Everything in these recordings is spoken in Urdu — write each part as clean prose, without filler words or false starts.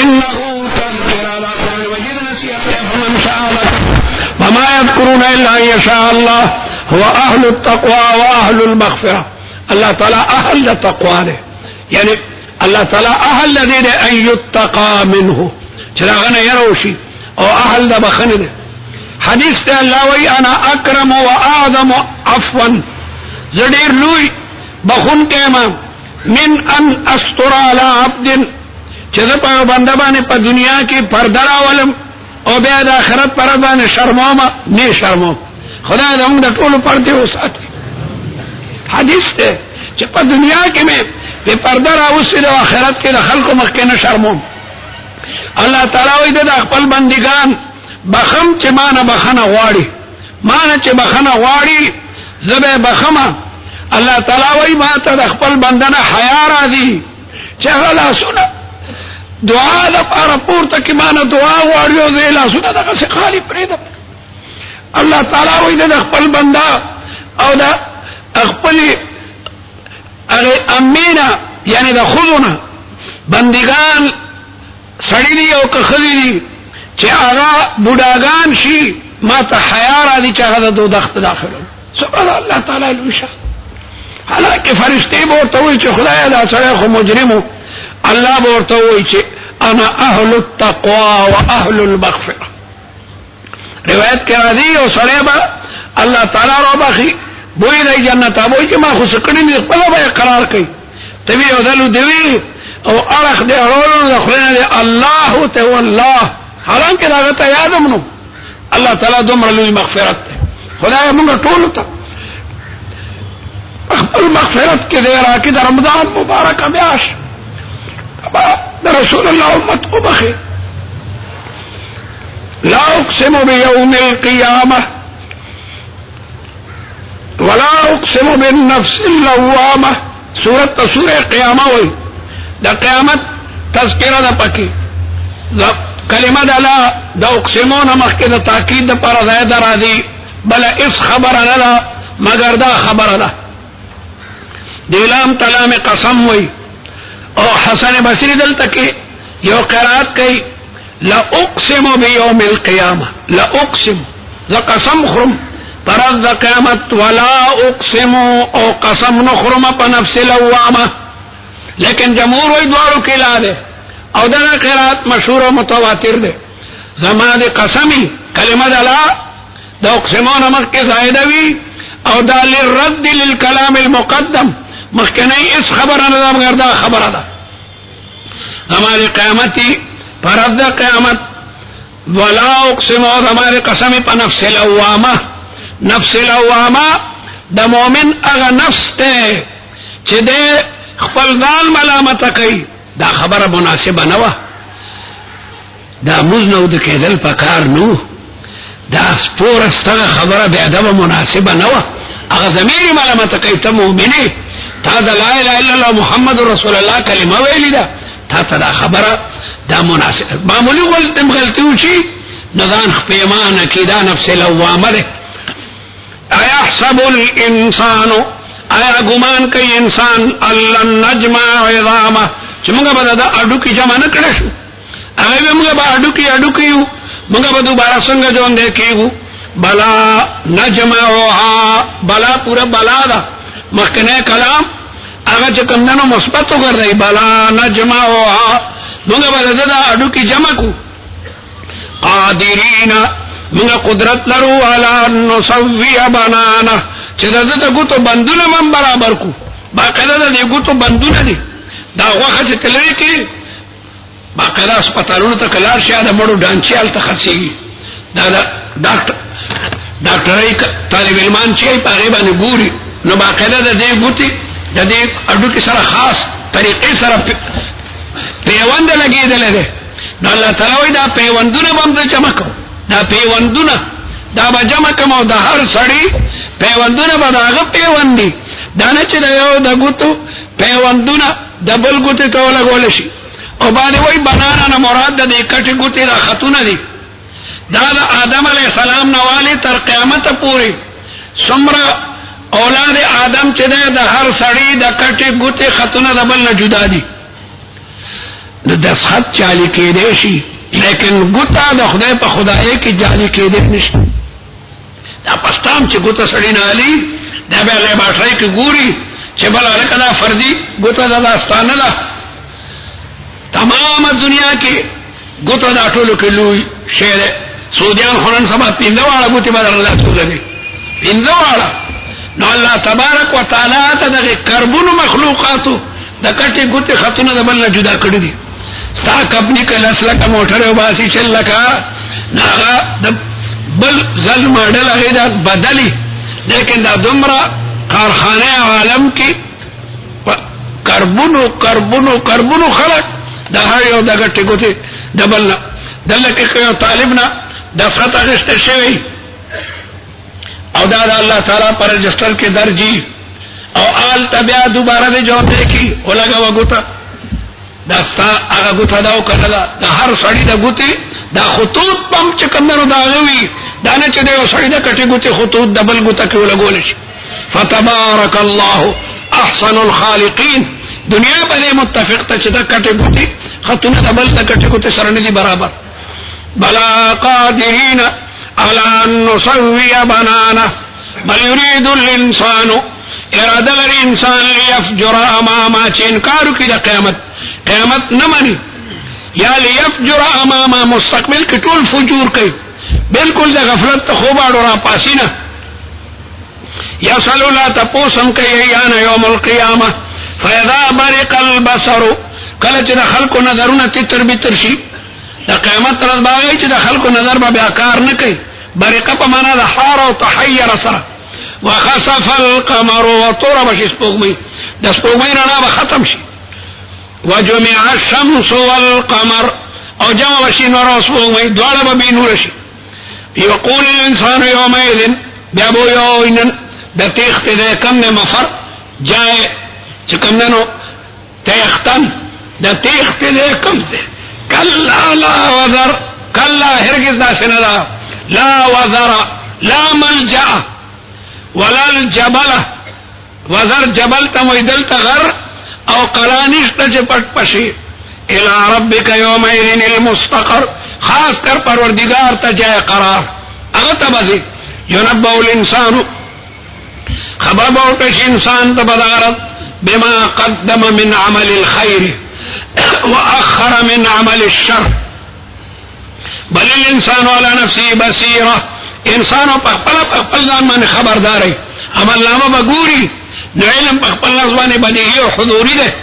انه تذکرہ قرآن مجید نصیحت ہے فمن شاء وما يذكرون الا ان يشاء الله هو اهل التقوى واهل المغفرة. اللہ تعالی اہل تقوی ہے، یعنی اللہ تعالی اہل دے ان يتقى منه چراغنه يروشي او اهل د بخنه. حدیث ته الله وی انا اکرم و اعظم عفوا، زډیر لوی بخون کما من ان استر على عبد، چې په بنده باندې په دنیا کې پرده راولم او بیا د آخرت پر باندې شرموم نه شرموم. خدای دې موږ د ټولو پرده وساتي. حدیث ته چې په دنیا کې مې په پرده راوستي د آخرت کې د خلکو مخ کې نه شرموم. الله تعالی وی د خپل بندگان بخم چې مانه بخنه غواړي، مانه چې بخنه غواړي زبه بخمه. الله تعالی وی ما ته د خپل بندنه حیا راځي چې غلا سونه دعا لپاره پورته کې مانه دعا غواړي او زه لا سونه دغه څه خالی پرېدم. الله تعالی وی د خپل بندا او د خپل هغه امینه یعنی د خودونه بندگان سړی دی او که خلی دی چې هغه بوډاګان شي ما ته حیا راځي چې هغه د دوزخ ته داخلو. سبحان الله تعالی الوشا. حالانکه فرشتي به ورته وایي چې خدای دا سړی خو مجرمو، الله به ورته وایي چې انا اهل التقوى واهل المغفرة. روایت کې راځي او سړی به الله تعالی رو بخي بوی دی جنت ابوي چې ما خو سکړی نه خپل به اقرار کوي توی او دلو دی او ارخ دی اورو دخلنا دی الله ته والله، حالانکه دا ته یادم نو الله تعالی دومره لوی مغفرت ده. خدای موږ ټول ته خپل مغفرت کې دی راکې د رمضان مبارک میاش د رسول الله امت کو بخي. لا اقسم بيوم القيامه ولا اقسم بالنفس اللوامه. سورة قیامه وی دا قیامت تذکرہ دا پکی دا کلمه دا لا دا اقسمون مخی دا تاکید دا پر زید را دی بلا اس خبر ندا مگر دا خبر دا دیلام تلام قسم وی او حسن بصری دل تکی یو قرآت کئی لا اقسم بیوم القیامه، لا اقسم دا قسم خرم پرز دا قیامت ولا اقسم او قسم نخرم پا نفس لوامه. لیکن جمهور وی دوارو کلا دے او دا قرآت مشهور و متواتر دے. زمان دے قسمی کلمہ دا لا دا اقسمون مخی زائدوی او دا للرد للکلام المقدم مخی نئی اس خبر ندا مگر دا خبر دا. زمان دے قیامتی پرز دا قیامت ولا اقسم او زمان دے قسمی پا نفس لوامه. نفس لوامه دا مومن اغا نفس تے چه دے خپل ځان ملامت کوي دا خبره مناسبه نه و، دا مزنو د کېدل پکار نو، دا سپورسته خبره به ادب مناسبه نه و. هغه ضمیر ملامت کوي ته مؤمنه تا دا لا اله الا الله محمد رسول الله کلمه ویلی دا تا ته دا خبره دا مناسبه معمولی غلطی وشي نظان خپیمانه کی دا نفس لوامه ده. ایحسب الانسان آیا گمان کئی انسان اللہ نجمع عظامه چې موږ به دا اډو کې جمع نه کړو شو هغه موږ به اډو کې یو موږ به دوباره څنګه ژوند کېږو. بلا نجمعها بلا پورا بلا دا مخکنه کلام هغه چې کمنو مثبت وګرځي بلا نجمعها موږ به دا اډو کې جمع کو. قادرین موږ قدرت لرو علی نسوی بنانه چې دا ګوتو بندونه من برابر کو. باقاعده دا ګوتو بندونه دي دا غوخه چې تلوي کې باقاعده هسپتالونو ته کلار شه دا مړو ډانچیال ته خرڅيږي. دا ډاکټرای طالب علمان چې په هغه باندې ګوري نو باقاعده د دې ګوتي د دې اډو کې سره خاص طریقې سره پیوند لګیدل دي. دا الله تعالی وی دا پیوندونه باندې جمع کو، دا پیوندونه دا به جمع کوم د هر سړی پیوندونه به هغه پیوندي دا نه چې دا یو د ګوتو پیوندونه د بل ګوتې ته ولګول شي. او باندې وای بنانا نه مراد د کټي ګوتې را خاتونه دي. دا د آدم علیه السلام نواله تر قیامت پورې څومره اولاد آدم چې د هر سړی د کټي ګوتې خاتونه د بل نه جدا دي. دسخط چالی کېدی شي لیکن ګوته د خدای په خدای کې جالي کېدی نشي. دا پښتام چې ګوته سړی نه علي دا به له باټرۍ کې ګوري چې بل هلکه دا فردي ګوته دا داستانه ده. تمام دنیا کې ګوته دا ټولو کې لوی شی دی. سعودیان خورن سبا پنځه واړه ګوتې به درله سوځوي، پنځه واړه. نو الله تبارک وتعالی ته دغه کربونو مخلوقاتو د کټې ګوتې خطونه د بل نه جدا کړي دي. ستا کمپني که 10 لکه موټر وباسي 6 لکه نه هغه د بل ځل ماډل هغې دا بدلي، لیکن دا دومره کارخانه عالم کې کربونو کربونو کربونو خلق د هر یو د کټې ګوتې د بل نه دلته کې یو طالب نه دسخط اخیستل شوی او دا د الله تعالی پر رجسٹر کې درجی او آل تبیا دوباره دې جواب دی کی ولګه وګوتا دا ستا هغه ګوتا دا وکړه دا هر سړی د ګوتی دا خطوط پم چې کمنو دا غوي دا نه چې د یو سړی د کټي ګوتی خطوط دبل ګوتا کې ولګول شي. فتبارك الله احسن الخالقين. دنیا په متفق ته چې د کټي ګوتی خطونه دبل د کټي ګوتی سره نه دي برابر. بلا قادرين على ان نسوي بنانه بل يريد الانسان اراده الانسان ليفجر امامه. چې انکار کوي د قیامت نه مانی یا ليفجر امامه مستقبل کې ټول فجور کوي بالکل د غفلت ته خوباړو را پاسینه. يسأل لا تپوسم کوي ایان یوم القیامه فاذا برق البصر. کله چې د خلکو نظرونه تتر بتر شي د قیامت ورځ باندې چې د خلکو نظر به بیا کار نه کوي. برقه په معنا د حار او تحیر سره. وخسف القمر وطرب سپوږمۍ د سپوږمۍ رڼا به ختم شي. وجمع الشمس والقمر او جمع شي نور او سپوږمۍ دواړه به بې نور شي. يقول الانسان يومئذ بیا به یو د تیښتې د کم نه مفر جای چې کم نه نو تیښتن د تیښتې د کم دی. کلا لا وزر کلا هرگز داسې نه ده. لا وزر لا ملجأ ولا الجبل. وزر جبل ته وایي دلته غر او قلا نشته چې پټ پشي. الى ربك يومئذ المستقر. خاص کر پروردگار ته جای قرار هغه ته به ينبأ الانسان خبر به ورکړي انسان ته بدارت بما قدم من عمل الخير واخر من عمل الشر. بل الانسان على نفسه بصيره. انسان په خپل ځان باندې خبرداري عمل نامه بګوري نو علم په خپل ځان باندې بدیهي او حضوري ده.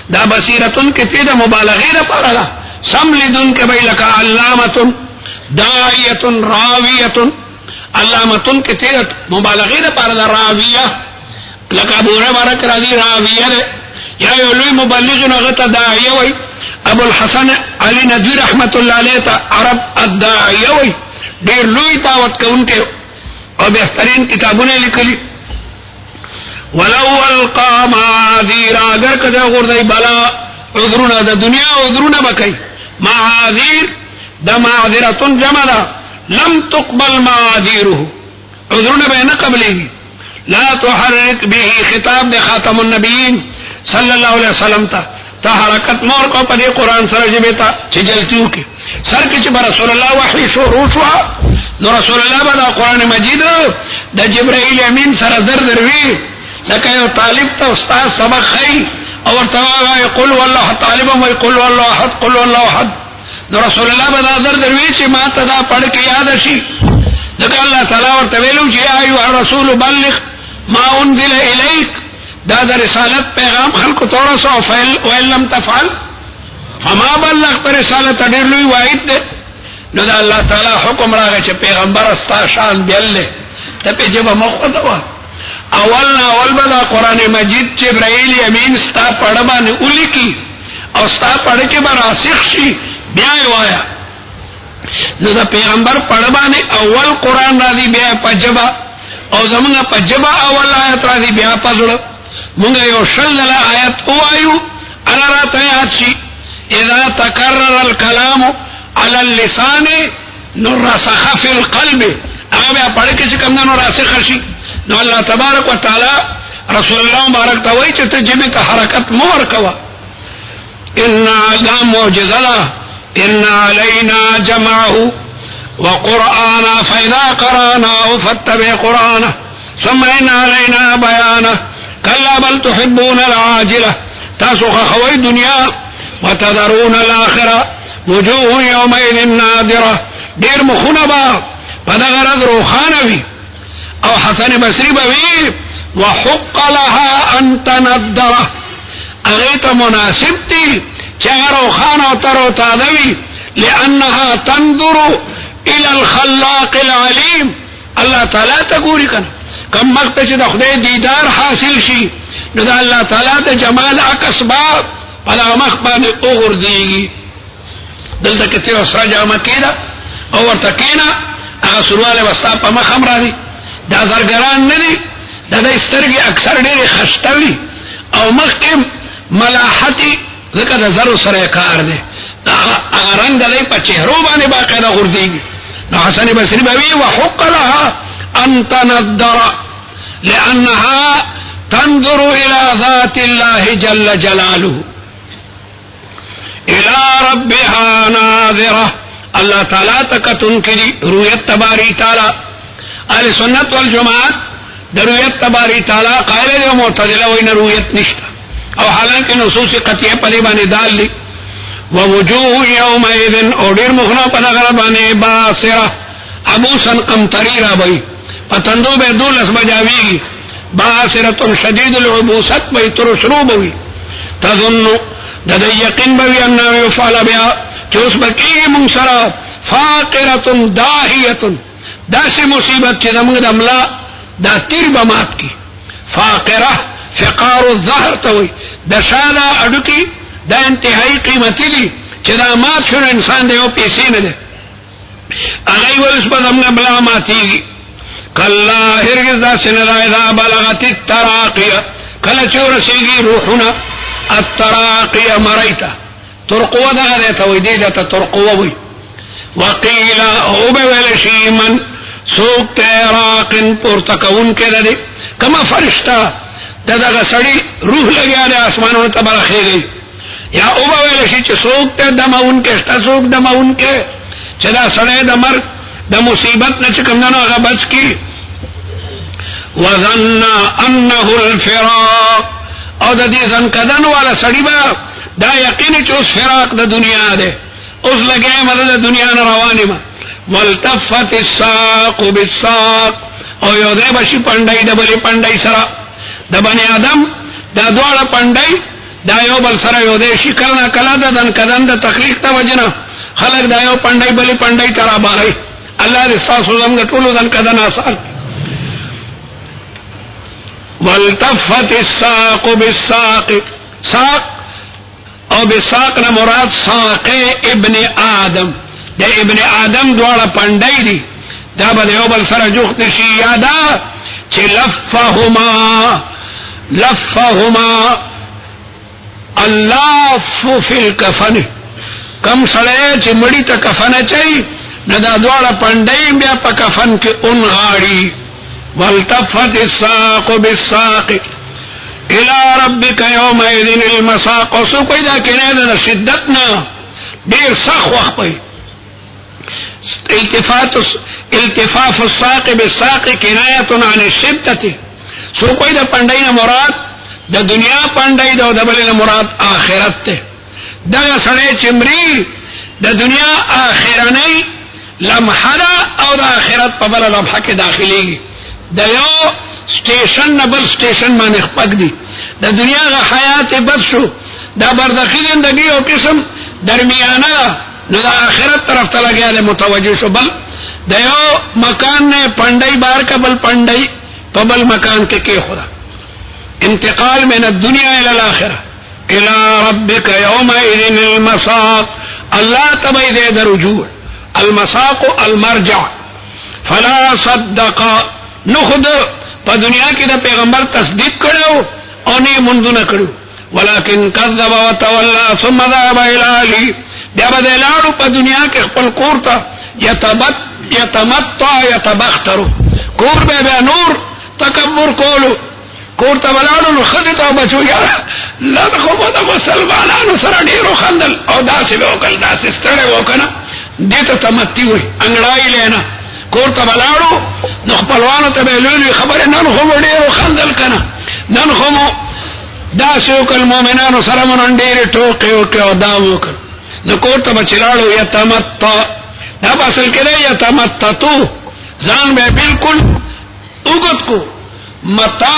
دا بصیرتن کې ته د مبالغه لپاره ده. سملدن کې به لك علامه داعيه راويه. علامتن کې ته مبالغه لپاره ده راويه لکه ابو هريره کرازي راويه ده یا یو لوی مبلغ نه غته داعيه وي. ابو الحسن علي ندوي رحمت الله عليه ته عرب الداعيه وي. ډېر لوی دعوت کوونکی او بهترین کتابونه لیکلي. ولو القى معاذير اگر کده غردای بلا عذرونه د دنیا عذرونه بکای. معاذير د معذرتون جمع ده. لم تقبل معاذيره عذرونه به نه قبلېږي. لا تحرك به خطاب د خاتم النبيين صلی الله علیه وسلم ته حرکت مور کو په قرآن سره جبتا چې جلتیو کې سر کې چې رسول الله وحي شروع شو نو رسول الله باندې قرآن مجید د جبرائیل امین سره دروي لکه یو طالب ته استاد سبق خي او ورته قل والله طالب او قل والله احد قل والله احد. نو رسول الله باندې دروي چې ما ته دا پڑھ کې یاد شي. ځکه الله تعالی ورته ویلو چې ایو الرسول بلغ ما انزل اليك. دا د رسالت پیغام خلق تورسو وان لم تفعل فما بلغت رسالت. ډېر لوی وعید ده. نو دا الله تعالی حکم راغی چې پیغمبر استا شان بیل ته په جبه مخدوا اول بدا قرآن مجید جبرائیل امین ستا پڑھ باندې ولیکي او ستا پڑھ کې به راسخ شي بیا وایا. نو دا پیغمبر پڑھ باندې اول قرآن راځي بیا په جبه او زمونږ په جبه اول آیت راځي بیا په زړه. مونږ یو شل آیت وایو انا راته یاد شي. اذا تكرر الكلام على اللسان رسخ في القلب. هغه بیا پڑھ کې چې کوم نو راسخ شي. نو الله تبارک وتعالى رسول الله مبارک ته وایي چې ته جبه ته حرکت مو ورکوا. ان دا معجزه ان علينا جمعه وقرآنه فإذا قرأناه فاتبع قرآنه ثم إن علينا بيانه كلا بل تحبون العاجلة تاسو خوي دنیا وتذرون الآخرة وجوه يومئذ نادرة دير مخنبا فدغرد روخانوي او حسن بصري بوي وحق لها ان تندره اغيت مناسب تي چهرو خانو ترو تادوي لانها تنظر الى الخلاق العليم الله تعالى تقولي كان کم وقت چې د خدای دیدار حاصل شي نو د الله تعالی د جمال اکسباب په مخ باندې وګرځيږي دلته کې اوسره جامه کېده او ورته کېنا هغه سرواله وستا په مخ هم راځي دا زرګران نه دي دا د سترګې اکثر ډېر خشتوي او مخکې ملاحتي ځکه د زرو سره کار دی هغه رنګ دلې په چهرو باندې باقاعده غورځيږي نو حسن بصري بوي وحق لها ان تندر لانها تنظر الى ذات الله جل جلاله الى ربها ناظره الله تعالی تکتن کی رؤیت تباری تعالی اهل سنت والجماعت رؤیت تباری تعالی قائل دي معتزله وین رؤیت نشتا او حالانکه نصوص قطعیه په باندې دال دي ووجوه يومئذ اودر مخنا په دغه باندې باصره ابوسن قمطری را وي پتندو به دولس بجاوی باصره شدید العبوست به ترشروب وي تظن د یقین به ان يفعل بها چوس بکی منصرا فاقره داهیه داسې مصیبت چې زموږ د املا دا تیر بمات کی فاقره فقار الظهر توي د شاده اډکی دا انتهایی قیمتي دي چې دا مات شو انسان دی او پیسې نه ده هغه ولس په زموږ بلا ماتي کلا هرگز دا سنرا اذا بلغت التراقیه کله چې ورسیږي روحنا التراقیه مریتا ترقوه دغه ته وي دي ته ترقوه وي وقيل او بول شي من سوق تراق پورتکون کړه دي کما فرشتہ دغه سړی روح لګیا د اسمانونو ته برخېږي یا او بول شي چې سوق ته دمون کې شته سوق دمون کې چې دا سړی د مرګ د مصیبت نه چې کوم نه هغه بچ کی وظن انه الفراق او د دې ځن کدن والا سړی با دا یقین چې اوس فراق د دنیا ده اوس لګي مدد د دنیا نه روانه ما والتفت الساق بالساق او یو دې بشي پندای د بلې پندای سره د بنی آدم دا دواړه پندای دا یو بل سره یو دې شي کله کله د دن کدن د تخلیق ته وجنه خلق دا یو پندای بلې پندای ترا بارای الله دې تاسو زموږ ټول دن کدن آسان والتفت الساق بالساق ساق او بساق نه مراد ساق ابن آدم د ابن آدم دواړه پندای دي دا به یو بل سره جوخت شي یادا چې لفهما الله فی الکفن کم سره چې مړی ته کفن چي نه دا دواړه پندای بیا په کفن کې اون غاړي والتفت الساق بالساق الى ربك يومئذ المساق سو پیدا کړي د شدتنا ډیر سخت وخت پي التفاف الساق بالساق کنایه عن الشده سو پیدا پندای مراد د دنیا پندای د بل مراد آخرت ته دا سړی چمري د دنیا آخرنی لمحه او د آخرت په بل لمحه کې داخلي د یو سټیشن نه بل سټیشن باندې خپک دي د دنیا غ حیات بس شو دا بردخی زندگی او قسم درمیانه نو د آخرت طرف ته لګیا متوجه شو بل د یو مکان نه پندای بار قبل پندای په بل مکان کې کې خدا انتقال من الدنيا الى الاخره الى ربك يومئذ المساق الله تبعید درجوع المساق المرجع فلا صدق نخد په دنیا کې د پیغمبر تصدیق کړو او نه مونږ نه کړو ولكن كذب وتولى ثم ذهب الى اهله بیا به لاړو په دنیا کې خپل کور ته يتمتع يتبختر کور به نور تکبر کولو کور ته ولاړو نو ښځې ته بچو یاره لږ خو به د مسلمانانو سره ډېرو خندل او داسې به وکړل داسې ستړی و که نه دې ته تمتي وایي انګړایي لینا کور ته ولاړو نو خپلوانو ته به یې لوی لوی خبرې نن خو به ډېرو خندل که نه نن خو مو داسې وکړل مؤمنانو سره مو نن ډېرې ټوکې وکړې او دا وکړ نو کور ته به چې لاړو یتمتع دا به اصل کې دی یتمتتو ځان به بلکل اوږد کو متا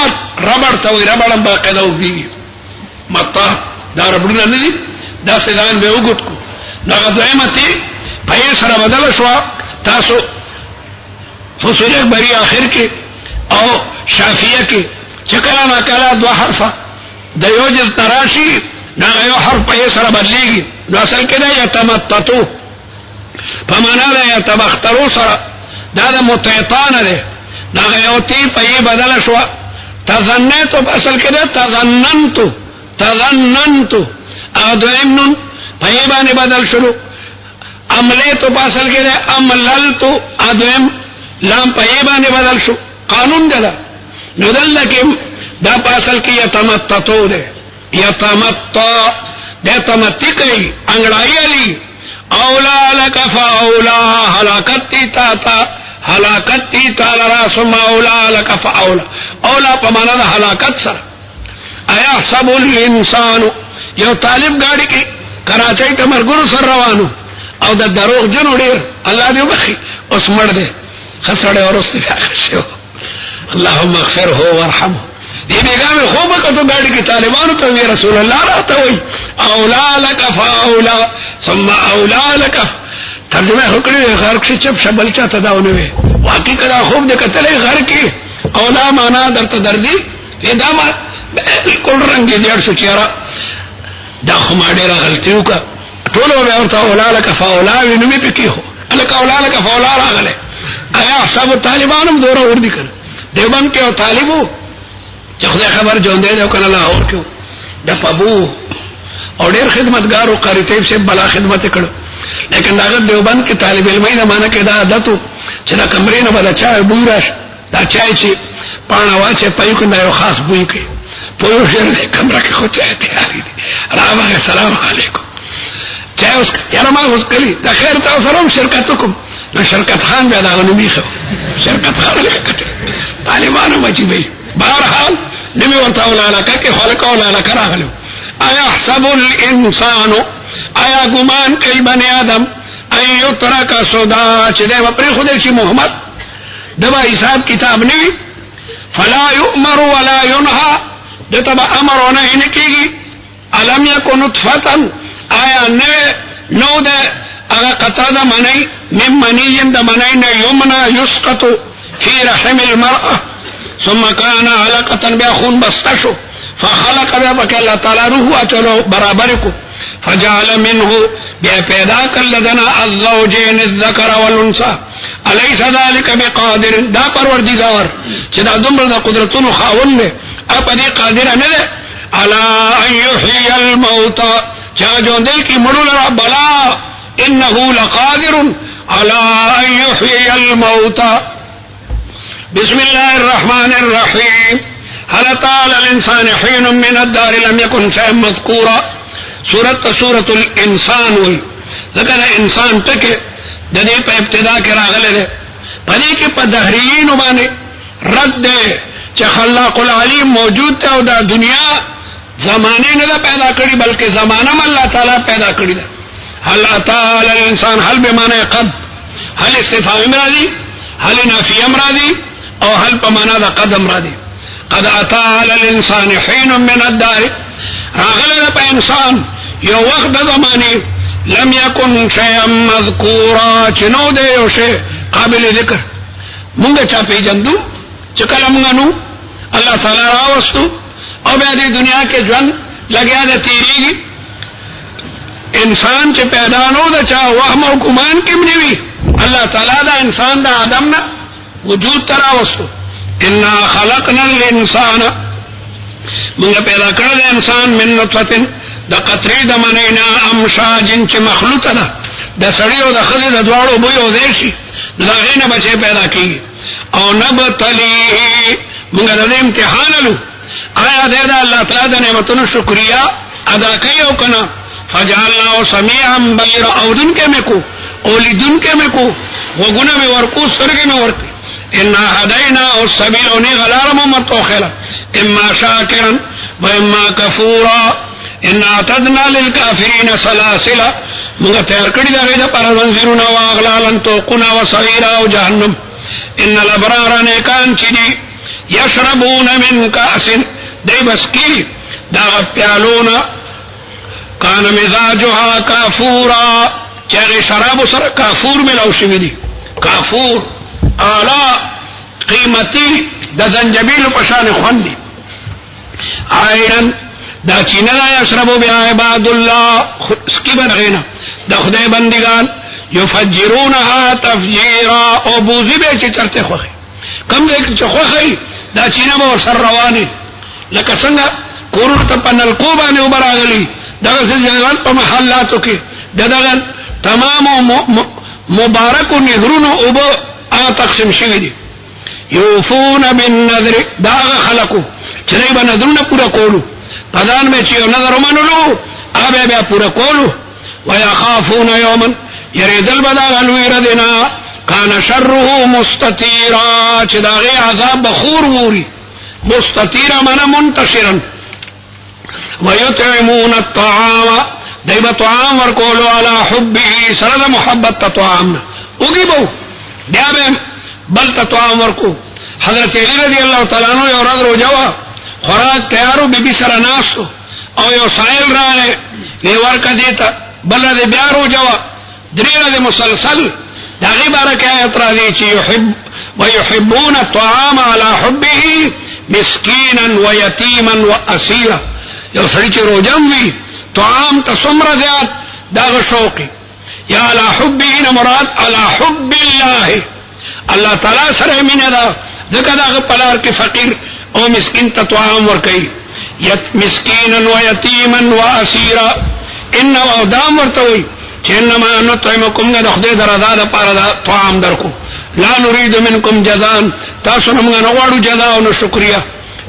ربړ ته وایي ربړ هم باقاعده اوږدېږي متا دا ربړونه نه دي داسې ځان به اوږد کو نو هغه دویمه تې پې سره بدله شوه تاسو فصول بری آخر کې او شافیه کې چې کله ناکله دوه حرفه د یو جز تراشي نو هغه یو حرف پې سره بدلېږي نو اصل کې دی یتمتتو په معنا د یتبخترو سره دا د متعطانه دی دا یو تی پې بدله شوه تظنیتو په اصل کې دی تظننتو هغه دویم نون پې باندې بدل شلو عملیتو په اصل کې دی عمللتو هغه دویم لام پې باندې بدل شو قانون دی دا نو دلته کې دا په اصل کې یتمتتو دی یتمتع دی تمتع کوي انګړایي علی اولا لك فاولا حلاکت تی تا لرا ثم اولا لك فاولا اولا پمانا دا حلاکت سر ایحسب الانسان یو طالب گاڑی کی کراچی تا مرگونو سر روانو او دا دروغ جنو دیر اللہ دیو بخی اس مر دے خسرے اور اس دفاع خشیو اللہم اغفر ہو ورحمو یہ بیگا میں خوب کتو گاڑی کی طالبانو تو یہ رسول اللہ رہتا ہوئی اولا لك فاولا ثم اولا لك ترجمه وکړي غرق شي چپ شبل چاته داونه وي واقعي کدا خوب دې کتلې غرقي اولا معنا درته دردي دا ما بالکل رنگ دې شو چیرې دا خو ما ډېر غلطي وکړه ټول به ورته اولا لك فاولا وینم پکې هو الک اولا لك فاولا راغله آیا سب طالبانو دوره ور دي کړ دیوبند کې او طالبو چې خبر جون دې او کنه لا اور کېو د پبو اور ډېر خدمتګارو قاری طیب سے بلا خدمت کړو لیکن دا دیوبند کې طالب علمي زمانہ کې دا عادتو چې دا کمرې نه بل چا بوراش دا چای چې پاڼه واچې پيو کنده یو خاص بوی کوي پوه شئ کمره کې خو چای تیاری دي راوغه السلام علیکم چای اوس یاره ما اوس کلی دا خیر تاسو سره شرکت وکم نو شرکت خان بیا دا غنومي خو شرکت خان لیکته طالبانو مچي وي بهرحال نمی ورته ولاله کې خلک ولاله کراغلو ایحسب الانسان آیا گمان کوي بنی آدم ان یترک سدا چې دا پر خدای شي محمد دبا حساب کتاب نیوی فلا یؤمر ولا ینهى دتبا امر و نهی نکیږي الم یکن نطفه آیا نو ده اغا قطع ده منی من منی ده منی نه یمنا یسقط فی رحم المرأة ثم كان علقة بأخون بستشو فخلق بك الله تعالى روح اچلو برابر کو فجعل منه بيدا كلذنا الزوجين الذكر والانثى اليس ذلك بقادر دا پروردگار چې دا دومره د قدرتونو خاوند دی اپ دې قادر نه دی على ان يحيي الموتى چا جو دل کی مړو لرا بلا انه لقادر على ان يحيي الموتى بسم الله الرحمن الرحيم هل تعالى الانسان حين من الدار لم يكن شيئا مذكورا سورة الانسان وی ذکر انسان تک د دې په ابتدا کې راغله ده پدې کې په دهریین باندې رد ده چې خلاق العلیم موجود ته او د دنیا زمانه نه پیدا کړی بلکې زمانه الله تعالی پیدا کړی ده هل تعالی الانسان هل بمعنى قد هل استفهام راځي هل نافی امر راځي او هل په معنا د قدم راځي قد اتى على الانسان حين من الدار راغله په انسان یو وخت د زمانه لم يكن شيئا مذكورا چنو دے یو شی قابل ذکر مونږ چا پیجندو چې کله مونږ نو الله تعالی راوستو او بیا دې دنیا کې ژوند لګیا د تیریږي انسان چې پیدا نو د چا وهم او ګمان کې منوي الله تعالی دا انسان د آدم نه وجود تر راوستو ان خلقنا الانسان مونږ پیدا کړل انسان من نطفه د قطرې د منینا امشاجن چې مخلوطه ده د سړی او د ښځې د دواړو بوی او ځای شي د هغې نه بچی پیدا کېږي او نبتلیه مونږ د دې امتحان لو آیا دے دا اللہ تعالی دا نعمتون شکریہ ادا کئی او کنا فجعلنا سمیعا بصیرا اودن کے میں کو اولیدن کے میں کو وگنا میں ورکو سرگے میں ورکی انا ہدینا السبیل انی غلال ممت وخیلا اما شاکرا و اما کفورا انا اعتدنا للکافرین سلاسلا منگا تیار کردی دا غیدہ پر منزلنا و اغلالا توقنا و صغیرا و جہنم ان الابرار نیکان چیدی یشربون من کأس دی بسکی دا پیالونا کان مزاجها کافورا چاگے شراب سر کافور ملاو شوی دی کافور اعلی قیمتی دا زنجبیل پشان خوندی آئیرن دا چینا دا یشربو بیا عباد اللہ سکی بنغینا دا خدای بندگان یفجرونها تفجیرا او بوزی بے چی چرتے خوخی کم دے چی خوخی دا چینا با سر روانی لکا سنگا کورو تا پا نلقوبانی ابراغلی دا سجنگان پا محلاتو کی دا تمام مبارک و نهرون ابو آغا تقسیم شوی دی یوفون بالنذر دا آغا خلقو چلی با نذرون پورا کولو پدان میں چیو نظر منلو آبے بیا پورا کولو ویخافون یوما یریدل بدا غلوی ردنا کان شرہو مستطیرا چی دا غی عذاب بخور موری مستطیرا من منتشرا ویطعمون الطعام دیبا طعام ورکولو علا حبی سرد محبت تا طعامنا اگی بو بیا بے بلتا طعام ورکو حضرت علی رضی اللہ تعالیٰ عنہ یو رض رو جوا خوراک تیارو بی بی سرناسو او یو سائل رانے وی ورکا دیتا بلا دی بیا رو جوا دریل دی مسلسل دا غیبارک آیت را دی چی ویحبون الطعام علا حبی مسکینا ویتیما واسیرا یو سڑی چی رو جموی طعام تصمر زیاد داغ شوقی یا علا حبی مراد علا حب اللہ اللہ تعالی سر من دا ذکر داغ پلار کی فقیر او مسکین تا طعام ورکی مسکینا و یتیما و اسیرا انما دام ورتوی چی انما نطعمکم ندخدے در ازاد پارا دا طعام درکو لا نرید منکم جزان تاسو نمگا نوارو جزا و نشکریہ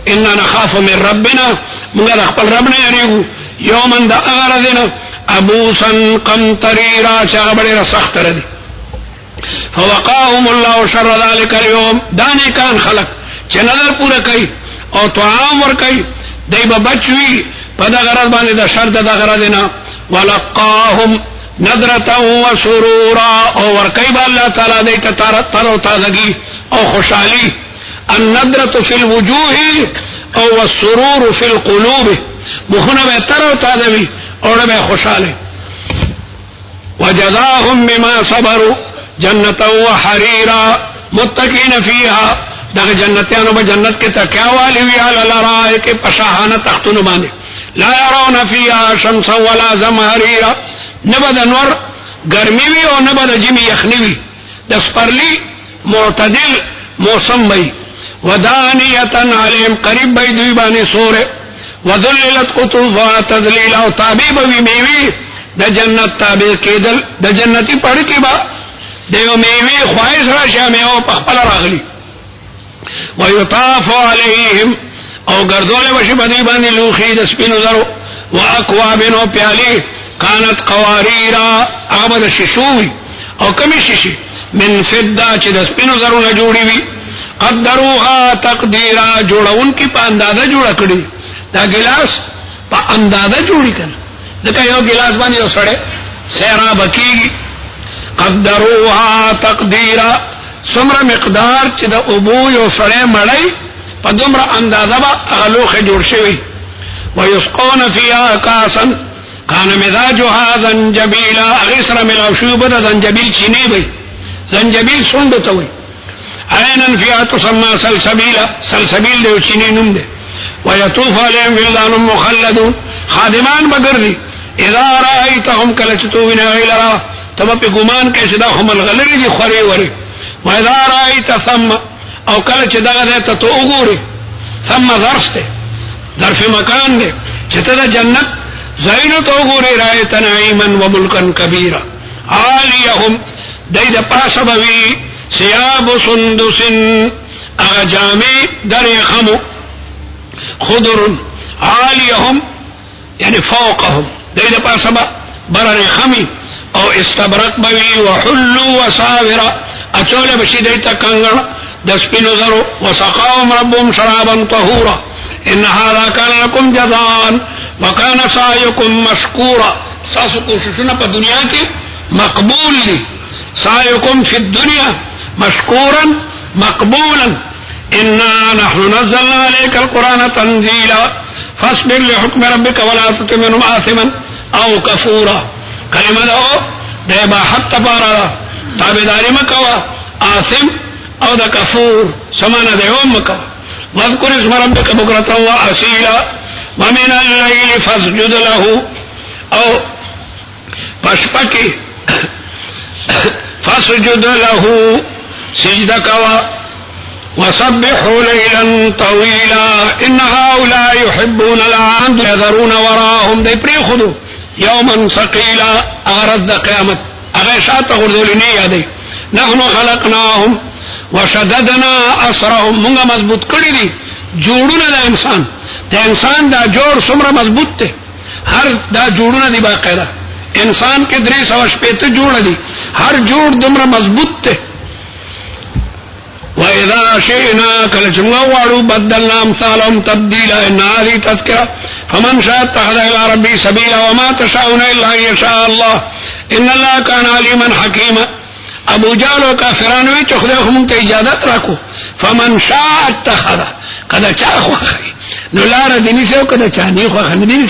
انا نخاف من ربنا منگا دخپل ربنا یریگو یومن دا اغردنا ابوسا قمطریرا چاگا بڑی رسخت ردی فوقاهم اللہ شر ذالک اليوم دانے کان خلق چھ نظر پورا کئی او طعام ور کئی دی با بچوی پا دا غرد باندې دا شر دا غردنا ولقاهم نظرتا و سرورا او ور کئی با اللہ تعالی دیتا تر و تازگی او خوشحالی النظرت فی الوجوه او السرور فی القلوب مخنا بے تر و تازوی اور بے خوشحالی وجزاهم بما صبروا جنتا و حریرا متقین فیہا دا جنتیانو با جنت کے تکیاوالی وی علی لرائے کے پشاہانا تختنو باندے لا یرون فیہا شمسا ولا زمہریرا نبا دا نور گرمی وی اور نبا دا جمی یخنی وی دس پرلی معتدل موسم بی ودانیتا علیم قریب بی دوی بانی سورے وذللت قطوفا تذلیلا و تابی بوی میوی دا جنت تابی کیدل دا جنتی پڑھ کی با دیو میوی خواہش راشا میو پخپل راغلی ویطاف علیہم او گردول بشی بدی باندی لوخی دا سپینو ذرو و اکوابنو پیالی کانت قواریرا اغبد ششوی او کمی ششی من فدہ چی دا سپینو ذرو نجوڑی وی قدروها تقدیرا جوڑا ان کی پا اندازہ جوڑا کری دا گلاس پا اندازہ جوڑی کنا دکا یو گلاس بانی یو سڑے سیرا بکی قدروها تقدیرا سمر مقدار چی دا ابو یو سڑے مڑی پا دمر اندازہ با اغلوخ جوڑ شوی ویسقون فیها کاسا کان مزاجها زنجبیلا اغیسر ملاو شوی بدا زنجبیل چینی بی زنجبیل سندتوی عینن فیها تسمى سلسبیلا سلسبیل دیو چینی نم دے ویطوف علیہم ولدان مخلدون خادمان بگردی اذا رأیتهم کلچتوین غیلرا تب پی گمان کیسے دا خمل غلری دی خوری وری وَإِذَا رَأَيْتَ ثَمَّ او کلچ دغه دیتا تو اگوری ثم ظرف تے ظرف مکان دے چھتا دا جنت زینو تو اگوری رائیت نعیما وملکا کبیرا آلیہم دی دا پاسبوی سیاب سندس اغا جامی در خمو خضر عاليهم یعنی فوقهم دې د پاسه برر خمی او استبرق بوي وحلوا وساور اچول بشي دې ته کنګړ د سپینو زرو وسقاهم ربهم شرابا طهورا ان هذا كان لكم جزاء وكان سعيكم مشكورا ساسو کوششونه په دنیا کې مقبول دي سعيكم في الدنيا مشكورا مقبولا انا نحن نزلنا عليك القرآن تنزيلا فاصبر لحكم ربك ولا تطع منهم آثما او كفورا کلمه ده با حق پارا تابعداري مکوا آثم او ده کفور سمانا ده يوم مکوا واذكر اسم ربك بكرة وأصيلا ومن الليل فاسجد له او پشپکی فاسجد له سجد کوا وسبحوا ليلا طويلا ان هؤلاء يحبون الان يذرون وراهم دي پریخدو يوما ثقيلا اغرد قیامت اغیشات غردولنی یادی نحن خلقناهم وشددنا اسرهم منگا مضبوط کری دی جوڑونا دا انسان دا جوڑ سمرا مضبوط تے ہر دا جوڑونا دی باقیدہ انسان کے 300 جوڑ دی ہر جوڑ دمرا مضبوط تے وَإِذَا شِئْنَا كَلَّمَّا بَدَّلْنَا أَمْثَالَهُمْ تَبْدِيلًا إِنَّ هَذِهِ تَذْكِرَةٌ فَمَنْ شَاءَ اتَّخَذَ إِلَى رَبِّهِ سَبِيلًا وَمَا تَشَاءُونَ إِلَّا أَن يَشَاءَ اللَّهُ إِنَّ اللَّهَ كَانَ عَلِيمًا حَكِيمًا ابو جهل و کافرانو چې خدای هم ته اجازه راکو فمن شاء اتخذ کدا چا خو نو لار دې نشو کدا چا نه خو نه دي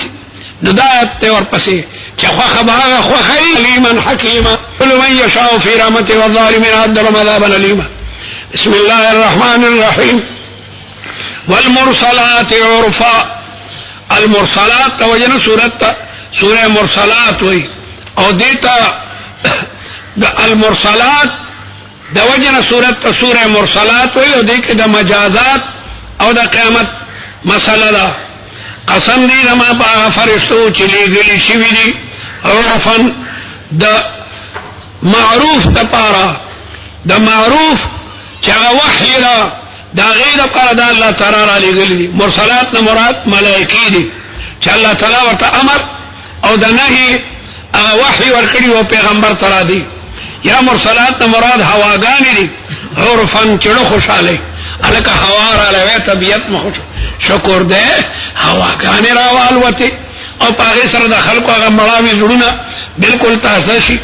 نو دا ته ورپسې چې خو خبره خو علیما حکیما كل من يشاء في رحمته والظالمين عذاب عذابا اليما بسم الله الرحمن الرحيم والمرسلات عرفا المرسلات توجنا سوره مرسلات وي او دیتا د المرسلات د وجنا سوره مرسلات وي او دې کې د مجازات او د قیامت مسله ده قسم دې زما په فرشتو چې لېږلي شوي دي عرفا د معروف د پاره د معروف چې هغه وحی ده دا غیر پر د الله تعالی را لېږلي دي مرسلات نه مراد ملائکې دي چې الله تعالی ورته امر او د نهي هغه وحی ورکړي او پیغمبر ترا دي یا مرسلات مراد هواګان دي عرفن چړو خوشاله الکه هوا را لوي طبيعت مخ شکر ده هواګان راوالوته او پاره سره د خلکو هغه مړاوي جوړونه بالکل تازه شي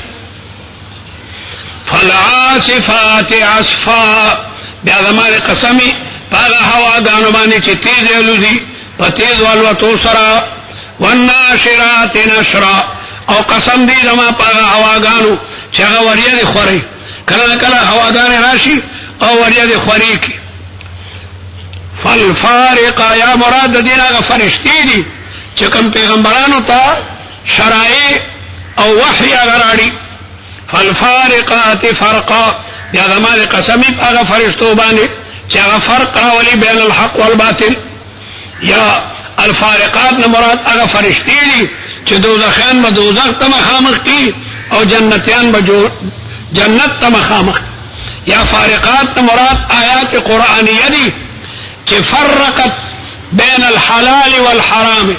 فالعاصفات عصفا بیا زمانه قسمی پاغه هواګانو باندې چې تیز الوزي په تیز والوتو سره والناشرات نشرا او قسم دی زما پاغه هواګانو چې هغه وریا دي خوري کله کله هواګان راشي او وریا دي خوري کی فالفارق یا مراد دین هغه فرشتي دي چې کوم پیغمبرانو ته شرایع او وحی غراړي فالفارقات فرقا یا زما قسمی هغه فرشتو باندې چې هغه فرق راولي بین الحق والباطل یا الفارقات مراد هغه فرشتي دي چې دوزخیان به دوزخ ته مخامخ کی او جنتیان به جنت ته مخامخ یا فارقات مراد آیات قرآنیه دي چې فرقت بین الحلال والحرام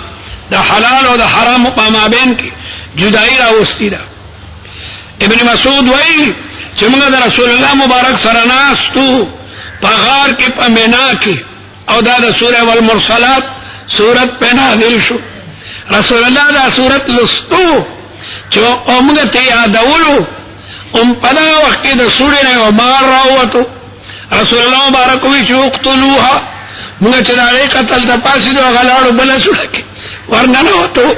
دا حلال او دا حرام په مابین کې جدائی راوستی ده ابن مسعود وایي چې موږ د رسول الله مبارک سره ناستو په غار کې په مینا کې او دا د سوره والمرسلات سورت په نازل شو رسول الله دا سورت لستو چې موږ ته یادولو په دا وخت کې د سورې نه بار راووتو رسول الله مبارک وی چې اقتلوها موږ چې دا قتل د پاسې د غلاړو بل سورې کې ورننه وته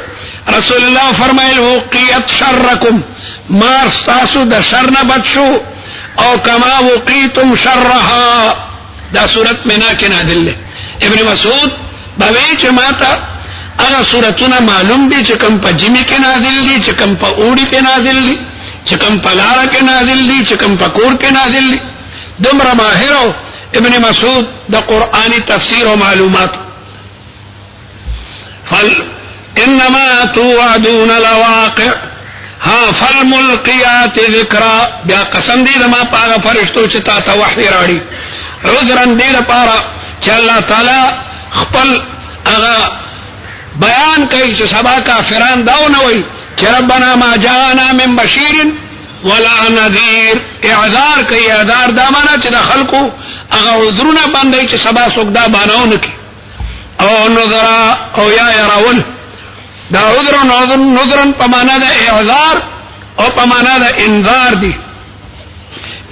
رسول الله فرمایل وقیت شرکم مار تاسو د شر نه بچو او کما وقیتم شرها دا سورت مینا کې نازل ده ابن مسعود باوی چې ماته هغه سورتونه معلوم دي چې کوم په جمی کې نازل دي چې کوم په اوړي کې نازل دي چې کوم په لار کې نازل دي چې کوم په کور کې نازل دي دمر ماهر ابن مسعود د قرآنی تفسیر او معلومات انما توعدون لواقع ها فالملقيات ذکرا بیا قسم دی ما پاغه فرشتو چې تا ته وحی راړي عذرن دی لپاره چې الله تعالی خپل اغا بیان کوي چې سبا کافران داو نه وي چې ربنا ما جاءنا من بشیر ولا نذیر. اعذار کوي، اعذار دا معنا چې د خلقو هغه عذرونه باندې چې سبا څوک دا باناونه کوي. او نذرا او یا يرون دا عذر نذرن په معنا د اعذار او په معنا د انذار دي.